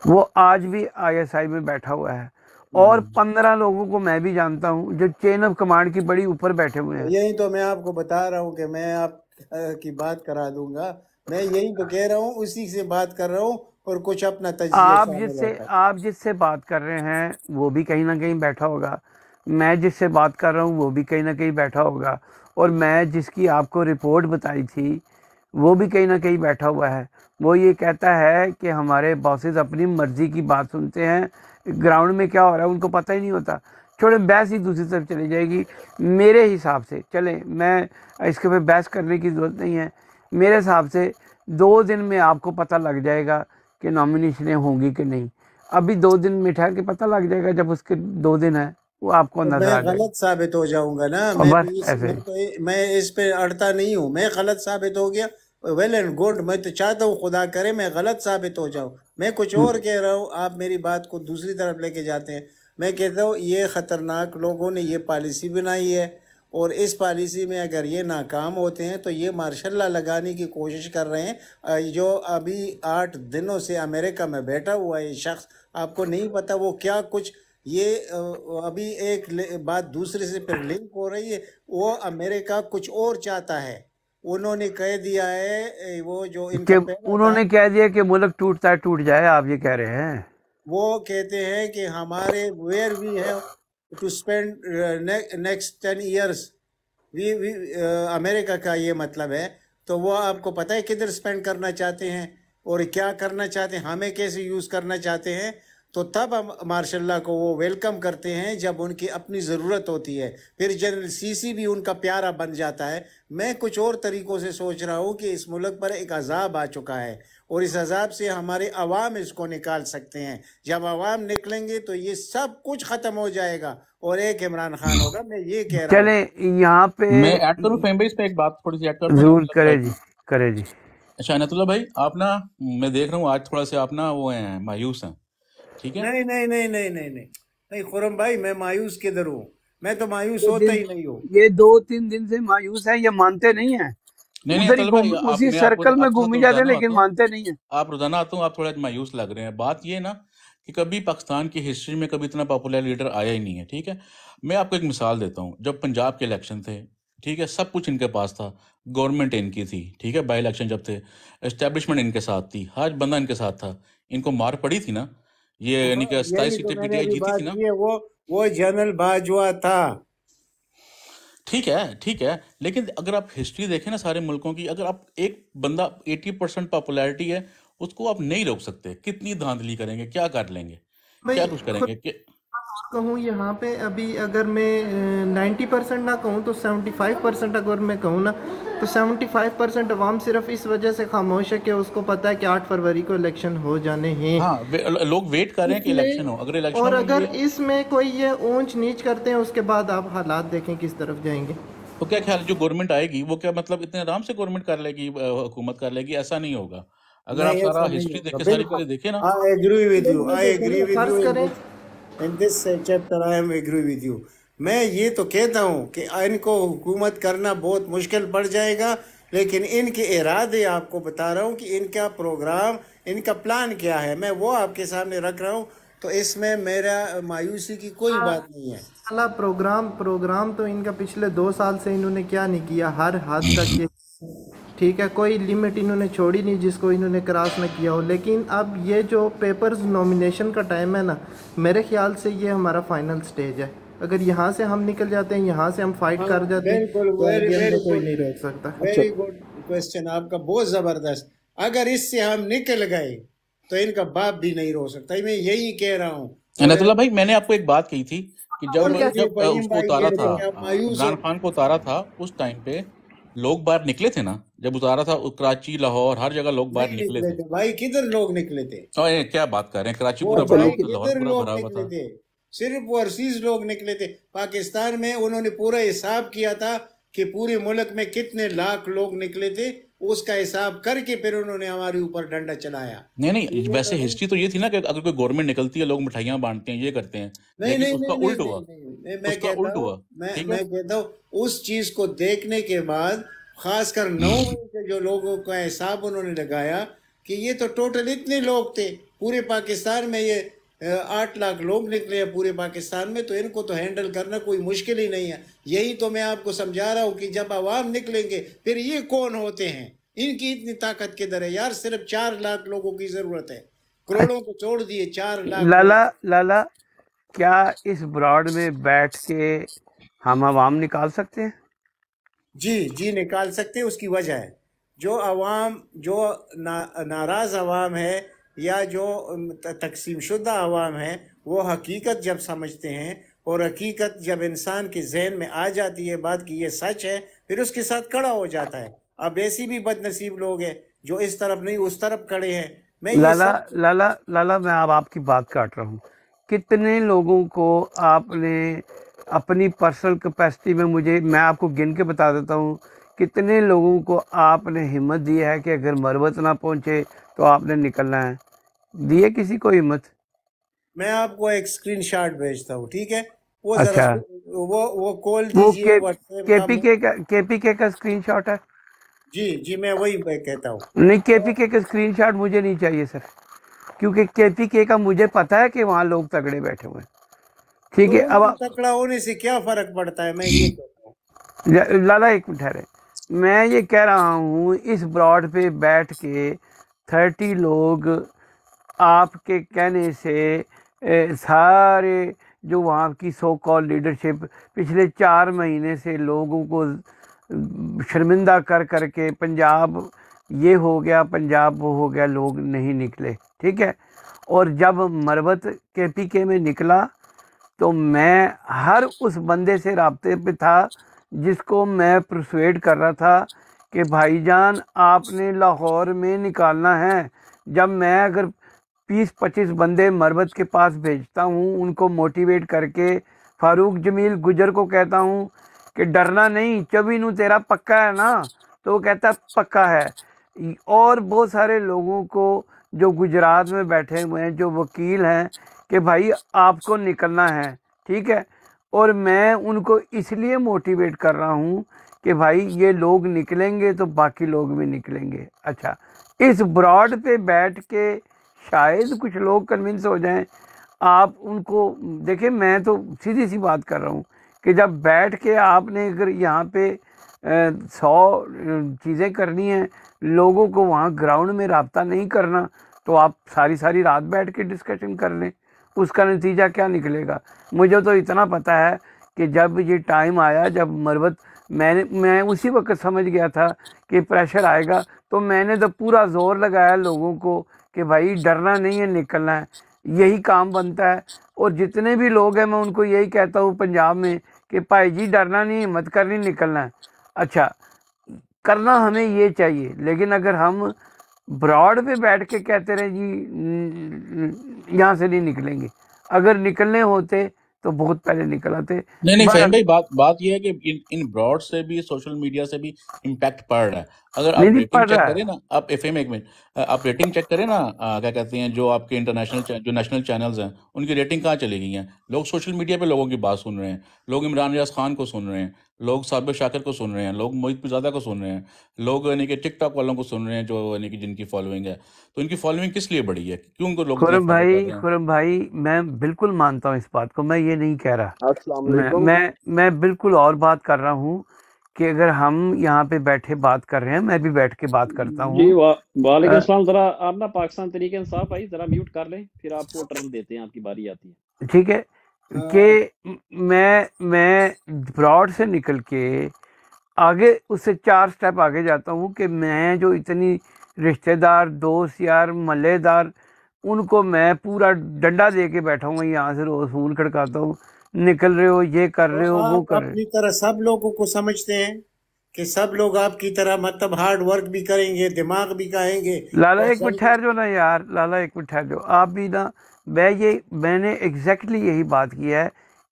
वो आज भी आईएसआई में बैठा हुआ है, और 15 लोगों को मैं भी जानता हूँ जो चेन ऑफ कमांड की बड़ी ऊपर बैठे हुए हैं। यही तो मैं आपको बता रहा हूँ कि मैं आप की बात करा दूंगा। मैं यही तो कह रहा हूँ, उसी से बात कर रहा हूँ, और कुछ अपना तजिया शामिल होता है। आप जिससे बात कर रहे हैं वो भी कहीं ना कहीं बैठा होगा, मैं जिससे बात कर रहा हूँ वो भी कहीं ना कहीं बैठा होगा, और मैं जिसकी आपको रिपोर्ट बताई थी वो भी कहीं ना कहीं बैठा हुआ है। वो ये कहता है कि हमारे बॉसेस अपनी मर्जी की बात सुनते हैं, ग्राउंड में क्या हो रहा है उनको पता ही नहीं होता। छोड़े, बहस ही दूसरी तरफ चली जाएगी मेरे हिसाब से। चले, मैं इसके पे बहस करने की ज़रूरत नहीं है। मेरे हिसाब से 2 दिन में आपको पता लग जाएगा कि नॉमिनेशनें होंगी कि नहीं। अभी 2 दिन में ठहर के पता लग जाएगा, जब उसके 2 दिन है वो आपको तो नजर आ मैं जाएगा। गलत साबित हो जाऊंगा ना। और बस ऐसे मैं इस पे अड़ता नहीं हूँ। मैं गलत साबित हो गया, वेल एंड गुड। मैं तो चाहता हूँ खुदा करे मैं गलत साबित हो जाऊँ। मैं कुछ और कह रहा हूँ, आप मेरी बात को दूसरी तरफ लेके जाते हैं। मैं कहता हूँ ये खतरनाक लोगों ने ये पॉलिसी बनाई है, और इस पॉलिसी में अगर ये नाकाम होते हैं तो ये मार्शल लॉ लगाने की कोशिश कर रहे हैं। जो अभी 8 दिनों से अमेरिका में बैठा हुआ है ये शख्स, आपको नहीं पता वो क्या कुछ, ये अभी एक बात दूसरे से फिर लिंक हो रही है। वो अमेरिका कुछ और चाहता है। उन्होंने कह दिया है, वो जो इनका पहला था, उन्होंने कह दिया कि मुल्क टूटता है टूट जाए, आप ये कह रहे हैं। वो कहते हैं कि हमारे where we have to spend next 10 years, we America का ये मतलब है। तो वो आपको पता है किधर स्पेंड करना चाहते हैं और क्या करना चाहते हैं, हमें कैसे यूज़ करना चाहते हैं। तो तब हम मार्शल लॉ को वो वेलकम करते हैं जब उनकी अपनी ज़रूरत होती है। फिर जनरल सीसी भी उनका प्यारा बन जाता है। मैं कुछ और तरीक़ों से सोच रहा हूँ कि इस मुल्क पर एक अजाब आ चुका है, और इस अजाब से हमारे अवाम इसको निकाल सकते हैं। जब अवाम निकलेंगे तो ये सब कुछ ख़त्म हो जाएगा और एक इमरान खान होगा। मैं ये कह रहा हूँ। चले यहाँ पे मैं ऐड करूं फहीम भाई, इस पे एक बात थोड़ी सी ऐड कर दूं। जरूर करे जी, करे जी। अच्छा अनतुल्लाह भाई, आप ना, मैं देख रहा हूँ आज थोड़ा सा आप ना वो हैं, मायूस हैं, ठीक है? नहीं नहीं नहीं नहीं नहीं नहीं नहीं खुरम भाई, मैं मायूस किधर हूँ? मैं तो मायूस होता ही नहीं हूँ। ये 2-3 दिन से मायूस है, ये मानते नहीं है। नहीं उधर ही अनतुल्लाह भाई, उसी मैं सर्कल में आपको घूमी तो जाते हैं, रोजाना लेकिन आता हूँ, मानते नहीं है। आप रोजाना आते हो, आप थोड़ा मायूस लग रहे हैं। बात ये ना कि कभी पाकिस्तान की हिस्ट्री में कभी इतना पॉपुलर लीडर आया ही नहीं है, ठीक है? मैं आपको एक मिसाल देता हूँ। जब पंजाब के इलेक्शन थे, ठीक है, सब कुछ इनके पास था, गवर्नमेंट इनकी थी, ठीक है, बाई इलेक्शन जब थे, एस्टेब्लिशमेंट इनके साथ थी, हर बंदा इनके साथ था। इनको मार पड़ी थी ना, ये यानी कि 27 यही तो सीटें मैंने पीटीआई अभी जीती बात थी ना। की है। वो जनरल बाजवा था। ठीक है, लेकिन अगर आप हिस्ट्री देखें ना सारे मुल्कों की, अगर आप एक बंदा 80% पॉपुलैरिटी है, उसको आप नहीं रोक सकते। कितनी धांधली करेंगे, क्या कर लेंगे, भाई क्या कुछ करेंगे कि कहूँ यहाँ पे अभी अगर मैं 90% ना कहूँ तो 75% अगर मैं कहूँ ना, तो 75% अवाम सिर्फ इस वजह से खामोश है कि उसको पता है कि 8 फरवरी को इलेक्शन हो जाने हैं। हाँ, लोग वेट कर रहे हैं कि इलेक्शन हो। अगर इलेक्शन और हो अगर ये इसमें कोई ये ऊंच नीच करते हैं, उसके बाद आप हालात देखें किस तरफ जाएंगे। तो क्या ख्याल है, जो गवर्नमेंट आएगी वो क्या मतलब इतने आराम से गवर्नमेंट कर लेगी, हुकूमत कर लेगी? ऐसा नहीं होगा। अगर आप नहीं, सारा ऐसा नहीं हिस्ट्री होगा। देखें, सारी बिल्कुल, चीजें देखें ना, I agree with you, I agree with फर्ज यू करें in this chapter. I am agree with you. मैं ये तो कहता हूँ कि इनको हुकूमत करना बहुत मुश्किल पड़ जाएगा, लेकिन इनके इरादे आपको बता रहा हूँ कि इनका प्रोग्राम, इनका प्लान क्या है, मैं वो आपके सामने रख रहा हूँ। तो इसमें मेरा मायूसी की कोई बात नहीं है। साला प्रोग्राम तो इनका पिछले 2 साल से इन्होंने क्या नहीं किया, हर हद तक ये ठीक है, कोई लिमिट इन्होंने छोड़ी नहीं जिसको इन्होंने क्रॉस ना किया हो। लेकिन अब ये जो पेपर्स नॉमिनेशन का टाइम है ना, मेरे ख्याल से ये हमारा फाइनल स्टेज है। अगर यहाँ से हम निकल जाते हैं, यहाँ से हम फाइट कर जाते हैं, बिल्कुल, तो वेरी आगे वेरी हमको कोई गुड, नहीं रोक सकता। वेरी गुड क्वेश्चन आपका, बहुत जबरदस्त। अगर इससे हम निकल गए तो इनका बाप भी नहीं रो सकता। मैं यही कह रहा हूँ। अनतुल्लाह भाई, मैंने आपको एक बात कही थी कि जब फहीम उसको भाई उतारा कहते था, हैं कि आप मायूस इमरान हो। खान को उतारा था, उस टाइम पे लोग बाहर निकले थे ना। जब उतारा था कराची, लाहौर, हर जगह लोग बाहर नहीं निकले निकले थे। थे भाई, किधर लोग निकले थे? और क्या बात कर रहे हैं, कराची वो पूरा भाई भरा हुआ था, लाहौर किधर पूरा लोग भरा हुआ निकले था। थे? सिर्फ ओवरसीज लोग निकले थे। पाकिस्तान में उन्होंने पूरा हिसाब किया था कि पूरे मुल्क में कितने लाख लोग निकले थे, उसका हिसाब करके फिर उन्होंने हमारे ऊपर डंडा चलाया। नहीं ये वैसे तो नहीं हिस्ट्री तो ये थी ना कि अगर कोई गवर्नमेंट निकलती है लोग मिठाइयां बांटते हैं, ये करते हैं, नहीं लेकिन नहीं उसका नहीं उल्ट नहीं हुआ, नहीं नहीं नहीं, मैं उसका कहता उल्ट हूँ हुआ, ठीक है। मैं कहता हूँ उस चीज को देखने के बाद खासकर 9 मई के जो लोगों का हिसाब उन्होंने लगाया कि ये तो टोटल इतने लोग थे पूरे पाकिस्तान में, ये 8 लाख लोग निकले हैं पूरे पाकिस्तान में, तो इनको तो हैंडल करना कोई मुश्किल ही नहीं है। यही तो मैं आपको समझा रहा हूँ कि जब आवाम निकलेंगे फिर ये कौन होते हैं, इनकी इतनी ताकत किधर है यार। सिर्फ 4 लाख लोगों की जरूरत है, करोड़ों को छोड़ दिए, 4 लाख लाला लोग। लाला क्या इस ब्रॉड में बैठ के हम आवाम निकाल सकते हैं? जी जी निकाल सकते हैं। उसकी वजह है जो अवाम, जो नाराज अवाम है या जो तकसीम शुदा अवाम है, वो हकीकत जब समझते हैं और हकीकत जब इंसान के जहन में आ जाती है बात कि ये सच है, फिर उसके साथ खड़ा हो जाता है। अब ऐसी भी बदनसीब लोग हैं जो इस तरफ नहीं उस तरफ खड़े हैं। मैं ये लाला सब लाला लाला मैं अब आपकी बात काट रहा हूँ। कितने लोगों को आपने अपनी पर्सनल कैपेसिटी में, मुझे मैं आपको गिन के बता देता हूँ, कितने लोगों को आपने हिम्मत दी है कि अगर मरवत ना पहुँचे तो आपने निकलना है? दिए किसी को हिम्मत? मैं आपको एक स्क्रीनशॉट भेजता हूँ, ठीक है? वो अच्छा, जरा वो कॉल वो दीजिए व्हाट्सएप का। केपीके का स्क्रीनशॉट है? जी जी मैं वही कहता हूँ। नहीं, केपीके का स्क्रीनशॉट मुझे नहीं चाहिए सर, क्योंकि केपीके का मुझे पता है कि वहाँ लोग तगड़े बैठे हुए हैं। ठीक है, तो अब तकड़ा होने से क्या फर्क पड़ता है, मैं ये कहता हूँ। लाला एक मिनट ठहरे, मैं ये कह रहा हूँ इस ब्रॉड पे बैठ के 30 लोग आपके कहने से सारे जो वहाँ की सो कॉल लीडरशिप पिछले 4 महीने से लोगों को शर्मिंदा कर करके पंजाब ये हो गया, पंजाब वो हो गया, लोग नहीं निकले, ठीक है। और जब मरवत केपीके में निकला तो मैं हर उस बंदे से राब्ते पे था जिसको मैं परसुएड कर रहा था कि भाईजान आपने लाहौर में निकालना है। जब मैं अगर 20-25 बंदे मरवत के पास भेजता हूँ उनको मोटिवेट करके, फारूक जमील गुजर को कहता हूँ कि डरना नहीं, चबीनू तेरा पक्का है ना, तो वो कहता है पक्का है। और बहुत सारे लोगों को जो गुजरात में बैठे हुए हैं, जो वकील हैं, कि भाई आपको निकलना है, ठीक है। और मैं उनको इसलिए मोटिवेट कर रहा हूँ कि भाई ये लोग निकलेंगे तो बाकी लोग भी निकलेंगे। अच्छा, इस ब्रॉड पे बैठ के शायद कुछ लोग कन्विंस हो जाएं। आप उनको देखें, मैं तो सीधी सी बात कर रहा हूँ कि जब बैठ के आपने अगर यहाँ पे 100 चीज़ें करनी हैं, लोगों को वहाँ ग्राउंड में राब्ता नहीं करना, तो आप सारी रात बैठ के डिस्कशन कर लें, उसका नतीजा क्या निकलेगा? मुझे तो इतना पता है कि जब ये टाइम आया, जब मरवत, मैं उसी वक्त समझ गया था कि प्रेशर आएगा, तो मैंने तो पूरा जोर लगाया लोगों को कि भाई डरना नहीं है, निकलना है, यही काम बनता है। और जितने भी लोग हैं मैं उनको यही कहता हूँ पंजाब में कि भाई जी डरना नहीं, हिम्मत करनी, निकलना है। अच्छा, करना हमें ये चाहिए, लेकिन अगर हम ब्रॉड पे बैठ के कहते रहे जी यहाँ से नहीं निकलेंगे, अगर निकलने होते तो बहुत पहले निकल आते। नहीं फहीम भाई, बात ये है कि इन ब्रॉड से भी, सोशल मीडिया से भी इम्पैक्ट पड़ रहा है। अगर आप नहीं रेटिंग पड़ चेक रहा है। करें ना, आप एफएम एक मिनट, आप रेटिंग चेक करें ना, क्या कहते हैं, जो आपके इंटरनेशनल जो नेशनल चैनल्स हैं उनकी रेटिंग कहाँ चली गई हैं? लोग सोशल मीडिया पे लोगों की बात सुन रहे हैं, लोग इमरान रियाज खान को सुन रहे हैं, लोग साबिर शाकिर को सुन रहे हैं, लोग मोहित पिरजादा को सुन रहे हैं, लोग यानी कि टिकटॉक वालों को सुन रहे हैं, जो यानी कि जिनकी फॉलोइंग है। तो इनकी फॉलोइंग किस लिए बढ़ी है? क्यों उनको लोग इतना फॉलो कर रहे हैं? खुरम भाई मैं बिल्कुल मानता हूँ इस बात को, मैं ये नहीं कह रहा, अस्सलाम मैं वालेकुम। मैं बिल्कुल और बात कर रहा हूँ कि अगर हम यहाँ पे बैठे बात कर रहे हैं, मैं भी बैठ के बात करता जी हूँ। वालेकुम सलाम। जरा आप ना पाकिस्तान तरीके इंसाफ भाई जरा म्यूट कर लें, फिर आपको टर्न देते हैं, आपकी बारी आती है। ठीक है कि मैं ब्रॉड से निकल के आगे उससे 4 स्टेप आगे जाता हूँ कि मैं जो इतनी रिश्तेदार, दोस्त, यार, मल्लेदार, उनको मैं पूरा डंडा दे के बैठा हूँ, यहाँ से रोज फोन खड़काता हूँ, निकल रहे हो, ये कर रहे हो, वो आप कर रहे अपनी तरह सब लोगों को समझते हैं कि सब लोग आपकी तरह मतलब हार्ड वर्क भी करेंगे, दिमाग भी खाएंगे। लाला और एक मिनट ठहर जाओ ना यार, लाला एक मिनट ठहर जाओ, आप भी ना, मैंने एग्जैक्टली यही बात की है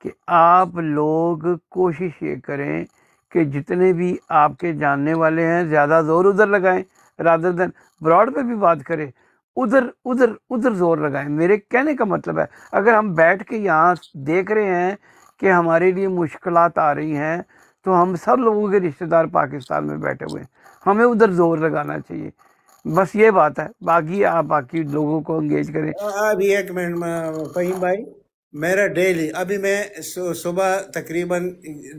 कि आप लोग कोशिश ये करें कि जितने भी आपके जानने वाले हैं ज़्यादा जोर उधर लगाएं रादर देन ब्रॉड पे भी बात करें, उधर उधर उधर जोर लगाएं। मेरे कहने का मतलब है अगर हम बैठ के यहाँ देख रहे हैं कि हमारे लिए मुश्किलात आ रही हैं, तो हम सब लोगों के रिश्तेदार पाकिस्तान में बैठे हुए हैं, हमें उधर जोर लगाना चाहिए। बस ये बात है, बाकी आप बाकी लोगों को एंगेज करें। अभी एक मिनट फहीम भाई, मेरा डेली अभी मैं सुबह तकरीबन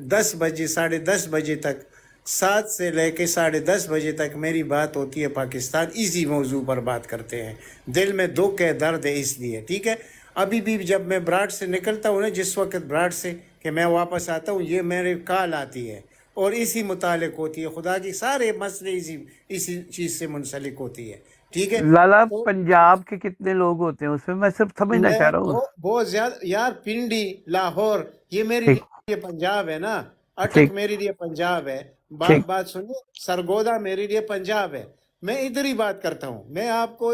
10 बजे 10:30 बजे तक 7 से लेके 10:30 बजे तक मेरी बात होती है पाकिस्तान, इसी मौजू पर बात करते हैं। दिल में दुख है, दर्द है, इसलिए ठीक है। अभी भी जब मैं ब्राड से निकलता हूँ ना, जिस वक्त ब्राड से कि मैं वापस आता हूँ, ये मेरे कॉल आती है और इसी मुतालिक होती है। खुदा की सारे मसले इसी चीज़ से मुंसलिक होती है, ठीक है। लाला तो पंजाब के कितने लोग होते हैं उसमें, मैं सिर्फ समझना चाह रहा हूँ। बहुत ज्यादा यार, पिंडी, लाहौर, ये मेरे ठीक लिए पंजाब है ना, अटक ठीक मेरे लिए पंजाब है, ठीक बात सुनिए, सरगोदा मेरे लिए पंजाब है। मैं इधर ही बात करता हूँ, मैं आपको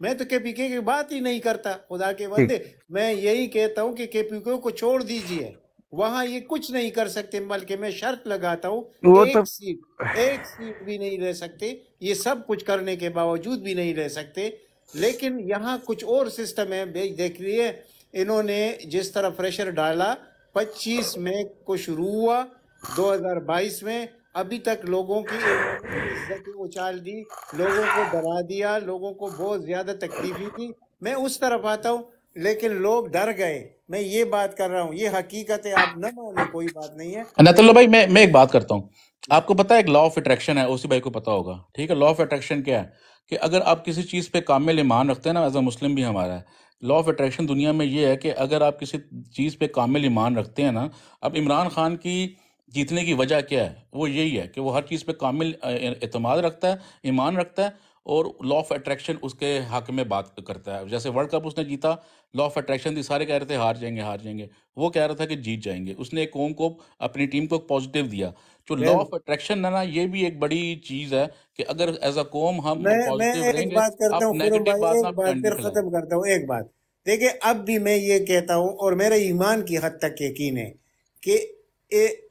मैं तो केपीके की बात ही नहीं करता, खुदा के बंदे। मैं यही कहता हूँ कि केपीके को छोड़ दीजिए, वहां ये कुछ नहीं कर सकते, बल्कि मैं शर्त लगाता हूँ वो एक तो सीट भी नहीं ले सकते, ये सब कुछ करने के बावजूद भी नहीं ले सकते। लेकिन यहाँ कुछ और सिस्टम है, देख लिए इन्होंने जिस तरह प्रेशर डाला, 25 मई को शुरू हुआ, 2022 में अभी तक लोगों की इज्जत उछाल दी, लोगों को डरा दिया, लोगों को बहुत ज्यादा तकलीफी थी। मैं उस तरफ आता हूँ, लेकिन लोग डर गए। मैं ये बात कर रहा हूँ, ये हकीकत है, आप न माने कोई बात नहीं है। अनातुल्लाह भाई, मैं एक बात करता हूँ। आपको पता है एक लॉ ऑफ अट्रैक्शन है, ओसी भाई को पता होगा, ठीक है। लॉ ऑफ अट्रैक्शन क्या है कि अगर आप किसी चीज़ पे कामिल ईमान रखते हैं ना, एज अ मुस्लिम भी हमारा है, लॉ ऑफ अट्रैक्शन दुनिया में ये है कि अगर आप किसी चीज़ पे कामिल ईमान रखते हैं ना, अब इमरान खान की जीतने की वजह क्या है, वो यही है कि वो हर चीज़ पे कामिल एतमाद रखता है, ईमान रखता है, और लॉ ऑफ अट्रैक्शन उसके हक में बात करता है। जैसे वर्ल्ड कप उसने जीता, लॉ ऑफ अट्रैक्शन थी, सारे कह रहे थे हार जाएंगे हार जाएंगे, वो कह रहा था कि जीत जाएंगे। उसने एक कौम को, अपनी टीम को पॉजिटिव दिया। जो लॉ ऑफ अट्रैक्शन है ना, ये भी एक बड़ी चीज़ है कि अगर एज अ कौम हम मैं पॉजिटिव एक रहेंगे, बात करता आप हूँ फिर नेगेटिव भाई, बात ना एक बात फिर खिलाएं। खत्म करता हूँ। एक बात देखिए, अब भी मैं ये कहता हूँ और मेरे ईमान की हद तक यकीन है कि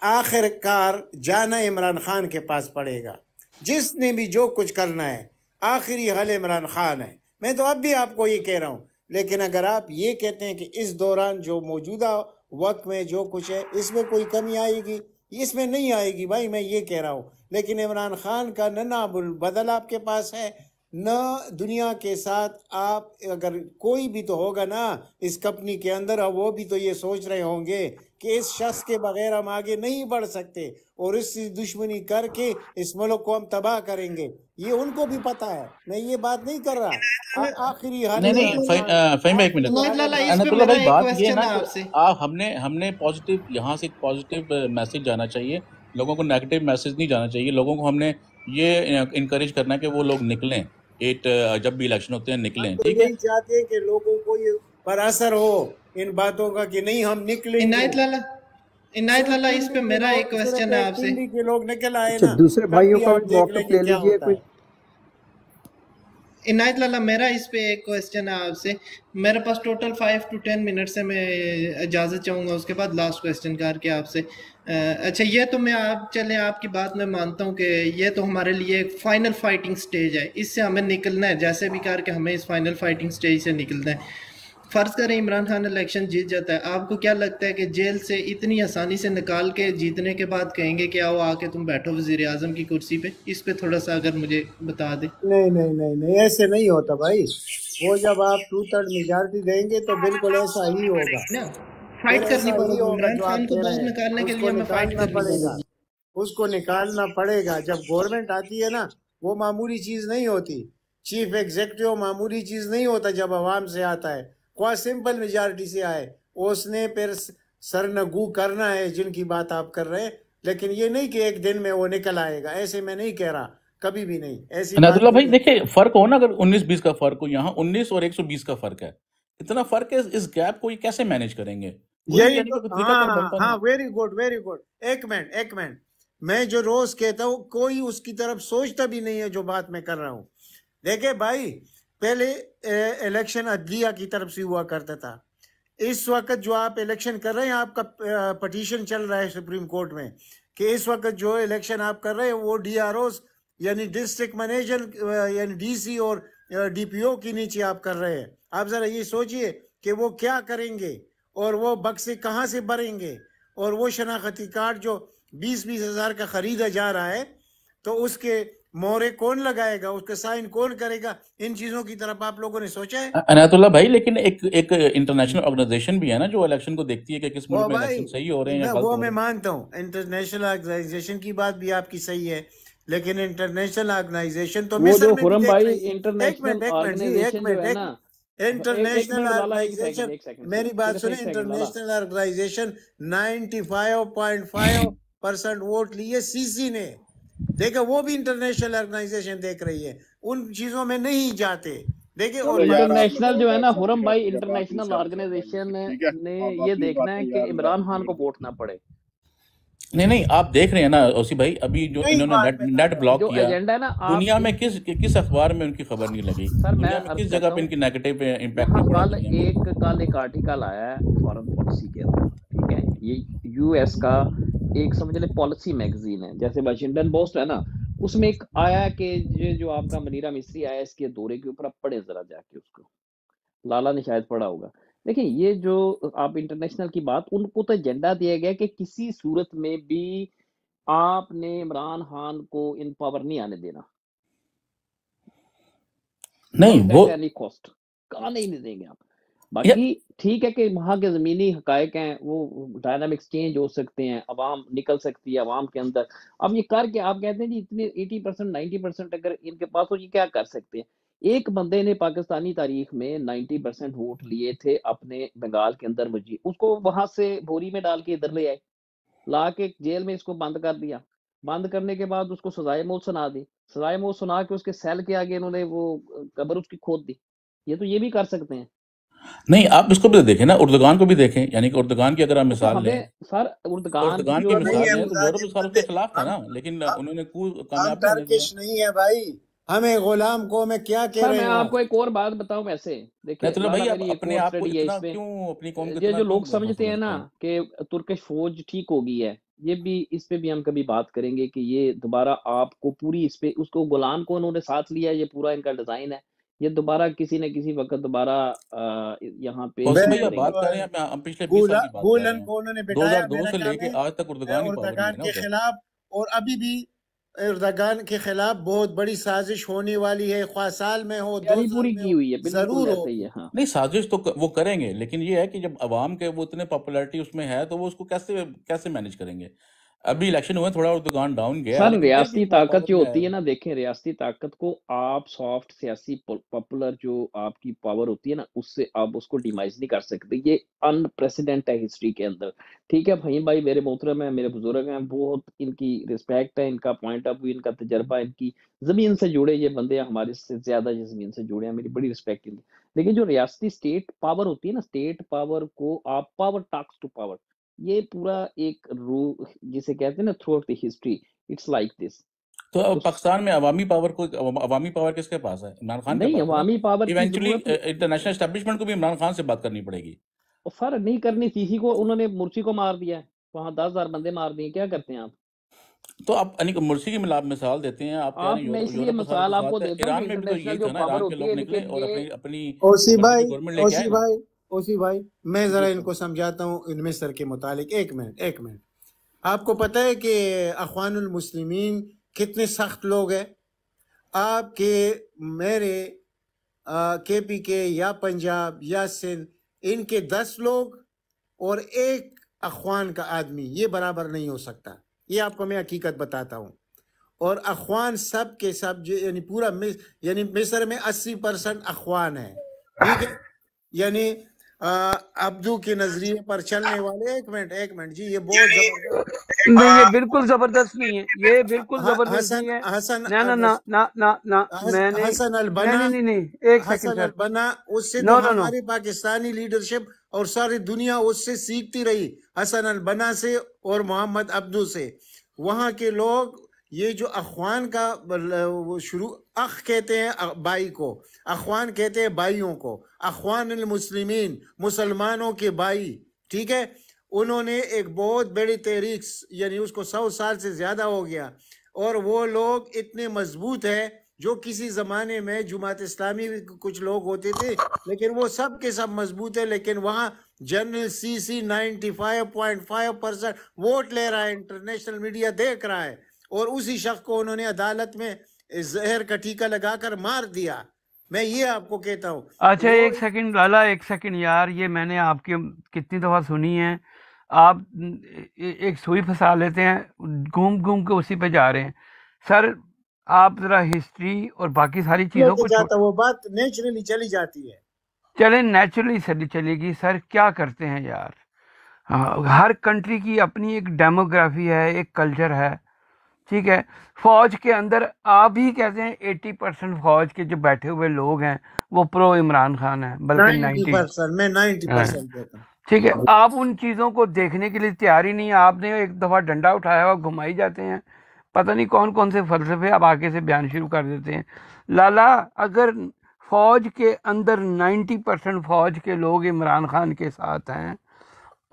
आखिरकार जाना इमरान खान के पास पड़ेगा। जिसने भी जो कुछ करना है, आखिरी हल इमरान खान है। मैं तो अब भी आपको ये कह रहा हूँ। लेकिन अगर आप ये कहते हैं कि इस दौरान जो मौजूदा वक्त में जो कुछ है, इसमें कोई कमी आएगी, इसमें नहीं आएगी भाई, मैं ये कह रहा हूँ। लेकिन इमरान खान का न नाबुल बदल आपके पास है, न दुनिया के साथ आप, अगर कोई भी तो होगा ना इस कंपनी के अंदर, और वो भी तो ये सोच रहे होंगे कि इस शख्स के बगैर हम आगे नहीं बढ़ सकते और इससे दुश्मनी करके इस मुल्क को हम तबाह करेंगे। ये उनको भी पता है, मैं ये बात नहीं कर रहा। आखिरी हाल नहीं नहीं, फहीम भाई एक मिनट, अनातुल्लाह भाई, बात ये है ना कि आप हमने पॉजिटिव, यहाँ से एक पॉजिटिव मैसेज जाना चाहिए, लोगों को नेगेटिव मैसेज नहीं जाना चाहिए। लोगों को हमने ये इनकरेज करना है कि वो लोग निकलें, जब भी इलेक्शन होते हैं निकलें, ठीक है। यही चाहते हैं कि लोगों को ये पर असर हो इन बातों का कि नहीं हम निकलेंगे। इनायत लाला, इस पे मेरा एक क्वेश्चन है आपसे। दिल्ली के लोग निकल आए अच्छा, ना, दूसरे भाइयों का भी देख मौका लेंगे ले क्या लीजिए होता कोई। है। इनायत लाला, मेरा इस पे एक क्वेश्चन है आपसे। मेरे पास टोटल 5 to 10 मिनट से मैं इजाज़त चाहूँगा, उसके बाद लास्ट क्वेश्चन करके आपसे। अच्छा, ये तो मैं चले आपकी बात में मानता हूँ कि ये तो हमारे लिए एक फाइनल फाइटिंग स्टेज है, इससे हमें निकलना है, जैसे भी करके हमें इस फाइनल फाइटिंग स्टेज से निकलना है। फ़र्ज़ करें इमरान खान इलेक्शन जीत जाता है, आपको क्या लगता है कि जेल से इतनी आसानी से निकाल के जीतने के बाद कहेंगे कि आओ आके तुम बैठो वज़ीर आज़म की कुर्सी पे? इस पे थोड़ा सा अगर मुझे बता दें। नहीं नहीं नहीं नहीं, ऐसे नहीं होता भाई। वो जब आप 2/3 मेजॉरिटी देंगे तो बिल्कुल ऐसा ही होगा ना, फाइट करनी पड़ेगी इमरान जो आप खान को कह रहे बाहर हैं। निकालने के उसको लिए हमें फाइट निकालना करनी पड़ेगा, पड़ेगी। उसको निकालना पड़ेगा। जब गवर्नमेंट आती है ना, वो मामूली चीज नहीं होती। चीफ एग्जीक्यूटिव मामूली चीज नहीं होता जब अवाम से आता है, कोई सिंपल मेजॉरिटी से आए, उसने फिर सरनगू करना है जिनकी बात आप कर रहे हैं। लेकिन ये नहीं कि एक दिन में वो निकल आएगा, ऐसे मैं नहीं कह रहा, कभी भी नहीं, ऐसी बात अनातुल्लाह भाई नहीं। देखिए, फर्क हो ना, अगर 19-20 का फर्क हो, यहाँ 19 और 120 का फर्क है, इतना फर्क है, इस गैप को ये कैसे मैनेज करेंगे? कोई यही कहने तो, का तरीका तो बनता हाँ, नहीं। Very good very good. एक मिनट, मैं जो रोज कहता हूँ कोई उसकी तरफ सोचता भी नहीं है जो बात मैं कर रहा हूँ। देखे भाई, पहले इलेक्शन अदलिया की तरफ से हुआ करता था। इस वक्त जो आप इलेक्शन कर रहे हैं, आपका पटिशन चल रहा है सुप्रीम कोर्ट में कि इस वक्त जो इलेक्शन आप कर रहे हैं वो DROs यानी डिस्ट्रिक्ट मैनेजर यानी DC और DPO के नीचे आप कर रहे हैं। आप जरा ये सोचिए कि वो क्या करेंगे और वो बक्से कहाँ से भरेंगे, और वो शनाख्ती कार्ड जो 20-20 हज़ार का खरीदा जा रहा है तो उसके मोहरे कौन लगाएगा, उसका साइन कौन करेगा? इन चीजों की तरफ आप लोगों ने सोचा है? अनायतुल्लाह भाई, लेकिन एक इंटरनेशनल ऑर्गेनाइजेशन भी है ना जो इलेक्शन को देखती है कि किस वो मुल्क में भाई इलेक्शन सही हो रहे हैं या गलत वो हो मैं रहे हैं। मानता हूँ, इंटरनेशनल ऑर्गेनाइजेशन की बात भी आपकी सही है, लेकिन इंटरनेशनल ऑर्गेनाइजेशन तो वो मिस्र जो में भी खुरम देख भाई रही है। एक इंटरनेशनल मिनट जी, एक ऑर्गेनाइजेशन जो है मिनट, ना, एक इंटरनेशनल मिनट लाला, एक ऑर्गेनाइजेशन, सेकंड, एक सेकंड, मेरी बात सिर्फ सुने, एक सेकंड लाला। इंटरनेशनल ऑर्गेनाइजेशन 95.5% वोट लिए सीसी ने। देखा, वो भी इंटरनेशनल ऑर्गेनाइजेशन देख रही है, उन चीजों में नहीं जाते। देखिए, तो और बाकी इंटरनेशनल जो है ना खुरम भाई, इंटरनेशनल ऑर्गेनाइजेशन ने ये देखना है कि इमरान खान को वोट ना पड़े। नहीं, आप देख रहे हैं ना ओसी भाई, अभी जो यही इन्होंने बात मैं कर नेट रहा हूँ। ब्लॉक जो किया, एजेंडा है ना, आप दुनिया में किस अखबार में उनकी खबर नहीं लगी, सर मैं दुनिया में अर्ज किस करता जगह पे हूँ, इनकी नेगेटिव इम्पैक्ट यहाँ नहीं पड़ा कल दुनिया में। एक आर्टिकल आया है फॉरेन पॉलिसी के अंदर, ठीक है, ये यूएस का एक समझ ले पॉलिसी मैगजीन है, जैसे वाशिंगटन पोस्ट है ना, उसमें एक आया है कि ये जो आपका मनीरा मिस्री आया इसके दौरे के ऊपर आप पढ़े जरा जाके उसको, लाला ने शायद पढ़ा होगा। देखिए, ये जो आप इंटरनेशनल की बात, उनको तो एजेंडा दिया गया कि किसी सूरत में भी आपने इमरान खान को इन पावर नहीं आने देना, नहीं नॉट वो एट एनी कॉस्ट, कहा नहीं देंगे आप। या, बाकी ठीक है कि वहाँ के ज़मीनी हकायक हैं, वो डायनामिक्स चेंज हो सकते हैं, अवाम निकल सकती है अवाम के अंदर। अब ये करके आप कहते हैं जी इतने 80% 90% अगर इनके पास हो, ये क्या कर सकते हैं? एक बंदे ने पाकिस्तानी तारीख में 90% वोट लिए थे अपने बंगाल के अंदर, वजी उसको वहां से बोरी में डाल के इधर ले आए, ला के जेल में इसको बंद कर दिया, बंद करने के बाद उसको सजाए मौत सुना दी, सजाए मौत सुना के उसके सेल के आगे इन्होंने वो कब्र उसकी खोद दी। ये भी कर सकते हैं। नहीं आप इसको भी देखें ना, उर्दुगान को भी देखें, यानी कि उर्दुगान की अगर आप तो मिसाल लें, हमें सर उर्दगान की उर्दुगान जो की है नहीं मिसाल है लें तो वो मुजाहिद तो सर बंदे, उसके खिलाफ था ना, लेकिन हम उन्होंने हम कामयाब नहीं होने दिया। टर्किश नहीं है भाई, हमें गुलाम को में क्या कह सर रहे मैं हैं आप? आपको एक और बात बताऊं, वैसे देखिए नहीं तो लाला, भाई आप मेरी एक अपने और आप को स्टडी है इतना इसमें। क्यों, अपनी कौम को ये इतना जो क्यों लोग वो समझते हैं समझते ना हैं? कि तुर्किश फौज ठीक हो गई है, ये भी इस पे भी हम कभी बात करेंगे कि ये दोबारा आपको पूरी इस पे, उसको गुलाम को उन्होंने साथ लिया, ये पूरा इनका डिजाइन है, ये दोबारा किसी न किसी वक्त दोबारा यहाँ पे ओसी हिट भाई आप करेंगे। बात कर रहे हैं, हम पिछले 20 साल की बात कर रहे गुलन हैं, को उन्होंने बिठाया 2002 से अमेरिका लेके में आज तक उर्दुगान ही पावर में उर्दगान है ना के उधर। खिलाफ, और अभी भी उर्दगान के खिलाफ बहुत बड़ी साजिश होने वाली है, ख्वाह साल में हो, 2 तैयारी साल पूरी में की हो, हुई है, बिल्कुल जरूर ऐसा होगी। ही है। हाँ नहीं साजिश तो वो करेंगे, लेकिन ये है कि जब अवाम के वो इतने पॉपुलैरिटी उसमें है तो वो उसको कैसे कैसे मैनेज करेंगे। अभी इलेक्शन हुए, थोड़ा उर्दुगान डाउन गया है, सर लेकिन फिर भी रियासती ताकत पावर जो में होती है। है ना, देखें रियासती ताकत को आप सॉफ्ट सियासी पॉपुलर जो आपकी पावर होती है ना, उससे आप उसको डिमाइज नहीं कर सकते। ये अनप्रेसिडेंट है हिस्ट्री के अंदर। ठीक है भाई, मेरे मोहतरम है, मेरे बुजुर्ग हैं, बहुत इनकी रिस्पेक्ट है, इनका पॉइंट ऑफ व्यू, इनका तजर्बा, इनकी जमीन से जुड़े ये बंदे हैं, हमारे से ज्यादा ये जमीन से जुड़े हैं, मेरी बड़ी रिस्पेक्ट इनकी। लेकिन जो रियासती स्टेट पावर होती है ना, स्टेट पावर को आप पावर टॉक्स टू पावर, ये पूरा एक रू जिसे कहते हैं ना through out the history, it's like this. तो अब तो पाकिस्तान में अवामी पावर किसके पास है? इमरान खान के नहीं, पास है ना। अवामी पावर की इवेंचुअली जरूरत नहीं, इंटरनेशनल एस्टेब्लिशमेंट को भी इमरान खान से बात करनी पड़ेगी। फर्क नहीं करनी थी। इसी को उन्होंने मुर्सी को मार दिया है, वहां 10,000 बंदे मार दिए, क्या करते हैं आप? तो आप मुर्सी की मिसाल देते हैं, आप कह रहे हैं मैं इसलिए यूरोप तो सारा मिसाल कुछ आपको साथ है। देता हूँ ईरान कि में भी तो इंटरनेशनल यही जो था ना, पावर ईरान के होती लोग है, निकले लेकिन और ये अपनी ओसी भाई, गवर्नमेंट लेके आए ना। ओसी भाई, मैं जरा जी इनको समझाता हूँ इन मिस्र के मुतालिक। एक मिनट, आपको पता है कि अख्वानुल मुस्लिमीन कितने सख्त लोग हैं? आपके मेरे KPK या पंजाब या सिंध, इनके 10 लोग और एक अख्वान का आदमी, ये बराबर नहीं हो सकता। ये आपको मैं हकीकत बताता हूँ। और अख्वान सब के सब यानी पूरा यानी मिस्र में 80% अख्वान है, ठीक है? यानी अब्दू के नजरिए पर चलने वाले। एक मिनट जी, ये बहुत जबरदस्त नहीं, ये बिल्कुल जबरदस्त नहीं है, ये बिल्कुल जबरदस्त हसन नहीं है। हसन ना ना ना ना ना ना मैंने हसन अल नहीं बना, नहीं नहीं नहीं एक सेकंड हसन अल सर, बना, उससे तो नो नो नो हमारी पाकिस्तानी लीडरशिप और सारी दुनिया उससे सीखती रही, हसन अल बना से और मोहम्मद अब्दू से। वहाँ के लोग ये जो अख्वान का वो शुरू, अख कहते हैं भाई को, अख्वान कहते हैं भाइयों को, अख्वान अल मुस्लिमीन, मुसलमानों के भाई, ठीक है? उन्होंने एक बहुत बड़ी तहरीक, यानी उसको 100 साल से ज्यादा हो गया, और वो लोग इतने मजबूत है जो किसी जमाने में जुमात इस्लामी कुछ लोग होते थे, लेकिन वो सब के सब मजबूत है। लेकिन वहाँ जनरल सीसी 95.5% वोट ले रहा है, इंटरनेशनल मीडिया देख रहा है, और उसी शख्स को उन्होंने अदालत में जहर का टीका लगाकर मार दिया। मैं ये आपको कहता हूँ। अच्छा एक सेकंड लाला, एक सेकंड यार, ये मैंने आपकी कितनी दफ़ा सुनी है। आप एक सुई फंसा लेते हैं, घूम घूम के उसी पे जा रहे हैं। सर आप जरा हिस्ट्री और बाकी सारी चीज़ों को जाता, वो बात नेचुरली चली जाती है। चले नेचुरली चलेगी सर, क्या करते हैं यार। हाँ, हर कंट्री की अपनी एक डेमोग्राफी है, एक कल्चर है, ठीक है। फौज के अंदर आप ही कहते हैं 80% फौज के जो बैठे हुए लोग हैं वो प्रो इमरान खान है, बल्कि 90%, मैं 90% कहता हूँ, ठीक है। आप उन चीज़ों को देखने के लिए तैयार ही नहीं। आपने एक दफ़ा डंडा उठाया हुआ, घुमाई जाते हैं, पता नहीं कौन कौन से फलसफे आप आगे से बयान शुरू कर देते हैं। लाला, अगर फौज के अंदर 90% फौज के लोग इमरान खान के साथ हैं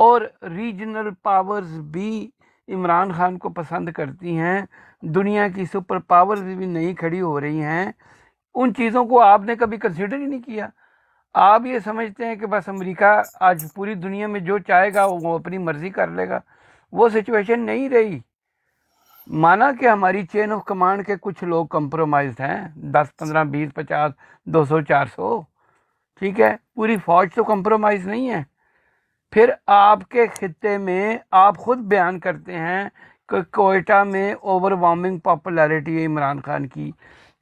और रीजनल पावर्स भी इमरान खान को पसंद करती हैं, दुनिया की सुपर पावर्स भी नहीं खड़ी हो रही हैं, उन चीज़ों को आपने कभी कंसिडर ही नहीं किया। आप ये समझते हैं कि बस अमेरिका आज पूरी दुनिया में जो चाहेगा वो अपनी मर्जी कर लेगा। वो सिचुएशन नहीं रही। माना कि हमारी चेन ऑफ कमांड के कुछ लोग कंप्रोमाइज हैं, 10, 15, 20, 50, 200, 400, ठीक है, पूरी फौज तो कंप्रोमाइज नहीं है। फिर आपके खित्ते में आप खुद बयान करते हैं कि कोयटा में ओवरवार्मिंग पॉपुलैरिटी है इमरान खान की।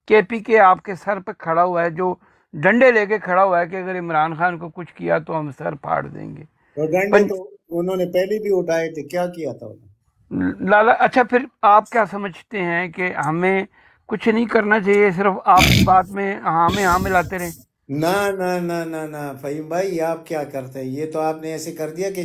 केपीके आपके सर पे खड़ा हुआ है, जो डंडे लेके खड़ा हुआ है कि अगर इमरान खान को कुछ किया तो हम सर फाड़ देंगे। तो डंडे तो उन्होंने पहले भी उठाए थे, क्या किया था उन्होंने? लाला, अच्छा फिर आप क्या समझते हैं कि हमें कुछ नहीं करना चाहिए, सिर्फ आपकी बात में हाँ मिलाते रहे? ना ना ना ना ना फहीम भाई, आप क्या करते हैं? ये तो आपने ऐसे कर दिया कि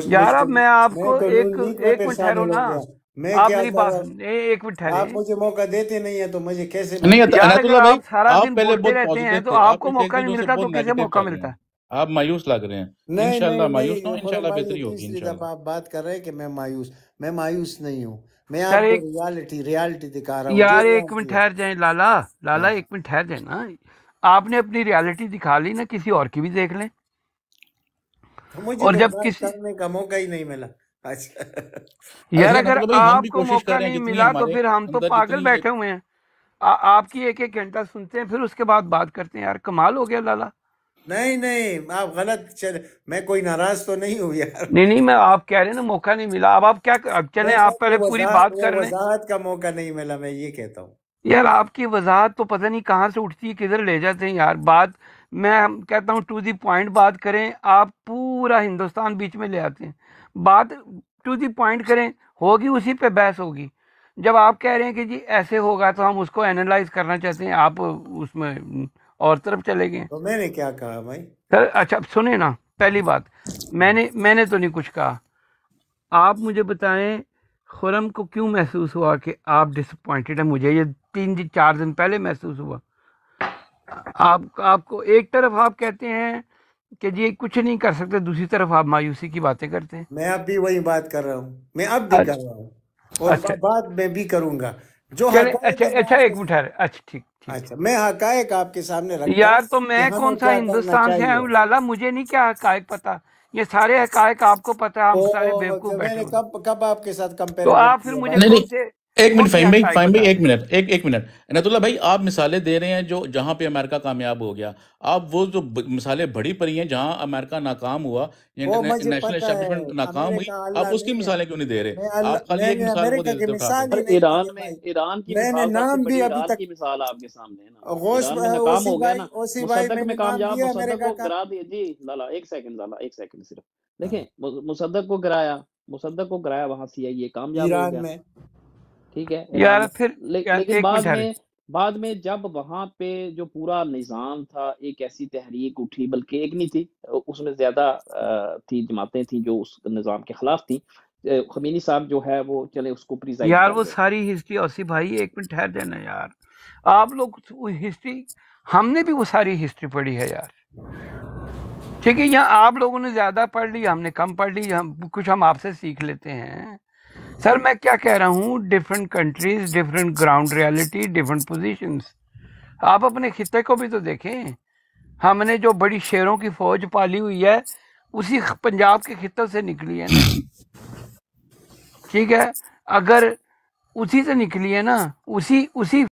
यार अब मैं आपको तो एक मिनट ठहरो ना, मैं आप क्या मेरी कर बात रहा हूं? एक मिनट ठहरे। आप मुझे मौका देते नहीं है तो मुझे कैसे नहीं यार, अनातुल्लाह अगर भाई, आप सारा आप दिन पहले बोलते बहुत रहते हैं पॉजिटिव तो थे, आपको आप मौका एक नहीं दूसरे मिलता, तो बहुत कैसे नेगेटिव मौका कर रहे मिलता हैं। है? आप मायूस लग रहे हैं। नहीं इंशाल्लाह नहीं मायूस ना हो, नहीं इंशाल्लाह भाई, बेहतरी होगी तीसरी इंशाल्लाह। दफा आप बात कर रहे हैं कि मैं मायूस नहीं हूँ। मैं सर आपको एक रियलिटी दिखा रहा हूँ यार जो एक मिनट ठहर जाए लाला, हाँ। एक मिनट ठहर जाए ना। आपने अपनी रियलिटी दिखा ली ना, किसी और की भी देख लें। तो मुझे और तो जब बात किसी करने का मौका ही नहीं मिला। अच्छा यार अच्छा अगर अनातुल्लाह भाई, हम भी आपको कोशिश मौका कर रहे हैं नहीं जितनी मिला तो हमारे फिर हम तो अंदर पागल जितनी बैठे हुए हैं। आपकी एक घंटा सुनते हैं, फिर उसके बाद बात करते हैं। यार कमाल हो गया लाला। नहीं आप गलत चले, मैं कोई नाराज तो नहीं हूँ यार। नहीं मैं आप कह रहे हैं ना मौका नहीं मिला। अब क्या अब चले, नहीं, आप पहले पूरी बात कर लें। वजाहत का मौका नहीं मिला, मैं ये कहता हूँ। यार आपकी वजाहत तो पता नहीं कहाँ से उठती है, किधर ले जाते हैं यार बात। मैं कहता हूँ टू दी पॉइंट बात करें, आप पूरा हिंदुस्तान बीच में ले आते हैं। बात टू दी पॉइंट करें, होगी उसी पे बहस होगी। जब आप कह रहे हैं कि जी ऐसे होगा तो हम उसको एनालाइज करना चाहते हैं, आप उसमें और तरफ चले गए। तो मैंने क्या कहा भाई? सर अच्छा सुने ना, पहली बात मैंने तो नहीं कुछ कहा। आप मुझे बताएं खुरम को क्यों महसूस हुआ कि आप डिसअपॉइंटेड है? मुझे ये 3-4 दिन पहले महसूस हुआ। आपको एक तरफ आप कहते हैं कि जी कुछ नहीं कर सकते, दूसरी तरफ आप मायूसी की बातें करते हैं। मैं अब भी वही बात कर रहा हूँ, मैं अब भी कर रहा हूँ, और अच्छा बात मैं भी करूंगा जो चले। हकायक है, अच्छा एक मिनट है। अच्छा ठीक। अच्छा मैं हकायक आपके सामने रखता यार हूँ तो कि मैं हमें कौन सा क्या करना हिंदुस्तान से आया चाहिए। हूँ लाला, मुझे नहीं क्या हकायक पता। ये सारे हकायक आपको पता है, हम सारे तो बेवकूफ बैठे मैंने हुए हैं। कब आपके साथ तो कंपेरिजन आप फिर किया मुझे भाई? नहीं कौन से एक मिनट हकायक फाहिम भाई, बता एक मिनट अनातुल्लाह भाई, आप मिसालें दे रहे हैं जो जहां पे अमेरिका कामयाब हो गया। आप वो जो मिसालें बड़ी पड़ी हैं जहां अमेरिका नाकाम हुआ, वो मुझे नेशनल पता है, एस्टेब्लिशमेंट नाकाम हुई, अमेरिका आप अल्लाह उसकी नहीं है। मिसालें क्यों नहीं दे रहे? आप खाली एक मैंने मिसाल वो अमेरिका दे की देते उठा मिसाल के। ही और नहीं दी ईरान है में भाई। ईरान की मैंने मिसाल सबसे नाम बड़ी भी अभी ईरान तक की मिसाल आपके सामने है ना। ईरान में नाकाम ओसी हो गया भाई ना, ओसी भाई मुसद्दक मैंने में नाम कामयाब, दिया मुसद्दक अमेरिका को का। गिरा दिया जी। लाला एक सेकंड सिर्फ हाँ, देखें, मुसद्दक को गिराया, वहां CIA कामयाब हो ईरान गया, में ठीक है, ईरान यार में। फिर लेकिन एक मिनट है। बाद में जब वहां पे जो पूरा निजाम था, एक ऐसी तहरीक उठी, बल्कि एक नहीं थी, उसमें ज्यादा थी जमातें थी जो उस निजाम के खिलाफ थी। खमीनी साहब जो है वो चले उसको प्रिजाइड यार कर वो गए। सारी हिस्ट्री औसी भाई, एक मिनट ठहर जाना यार। आप लोग हिस्ट्री, हमने भी वो सारी हिस्ट्री पढ़ी है यार, ठीक है, यहाँ आप लोगों ने ज्यादा पढ़ ली, हमने कम पढ़ ली, हम आपसे सीख लेते हैं। सर मैं क्या कह रहा हूँ, different countries, different ground reality, different positions. आप अपने खिते को भी तो देखें। हमने जो बड़ी शेरों की फौज पाली हुई है उसी पंजाब के खितों से निकली है ना, ठीक है। अगर उसी से निकली है ना, उसी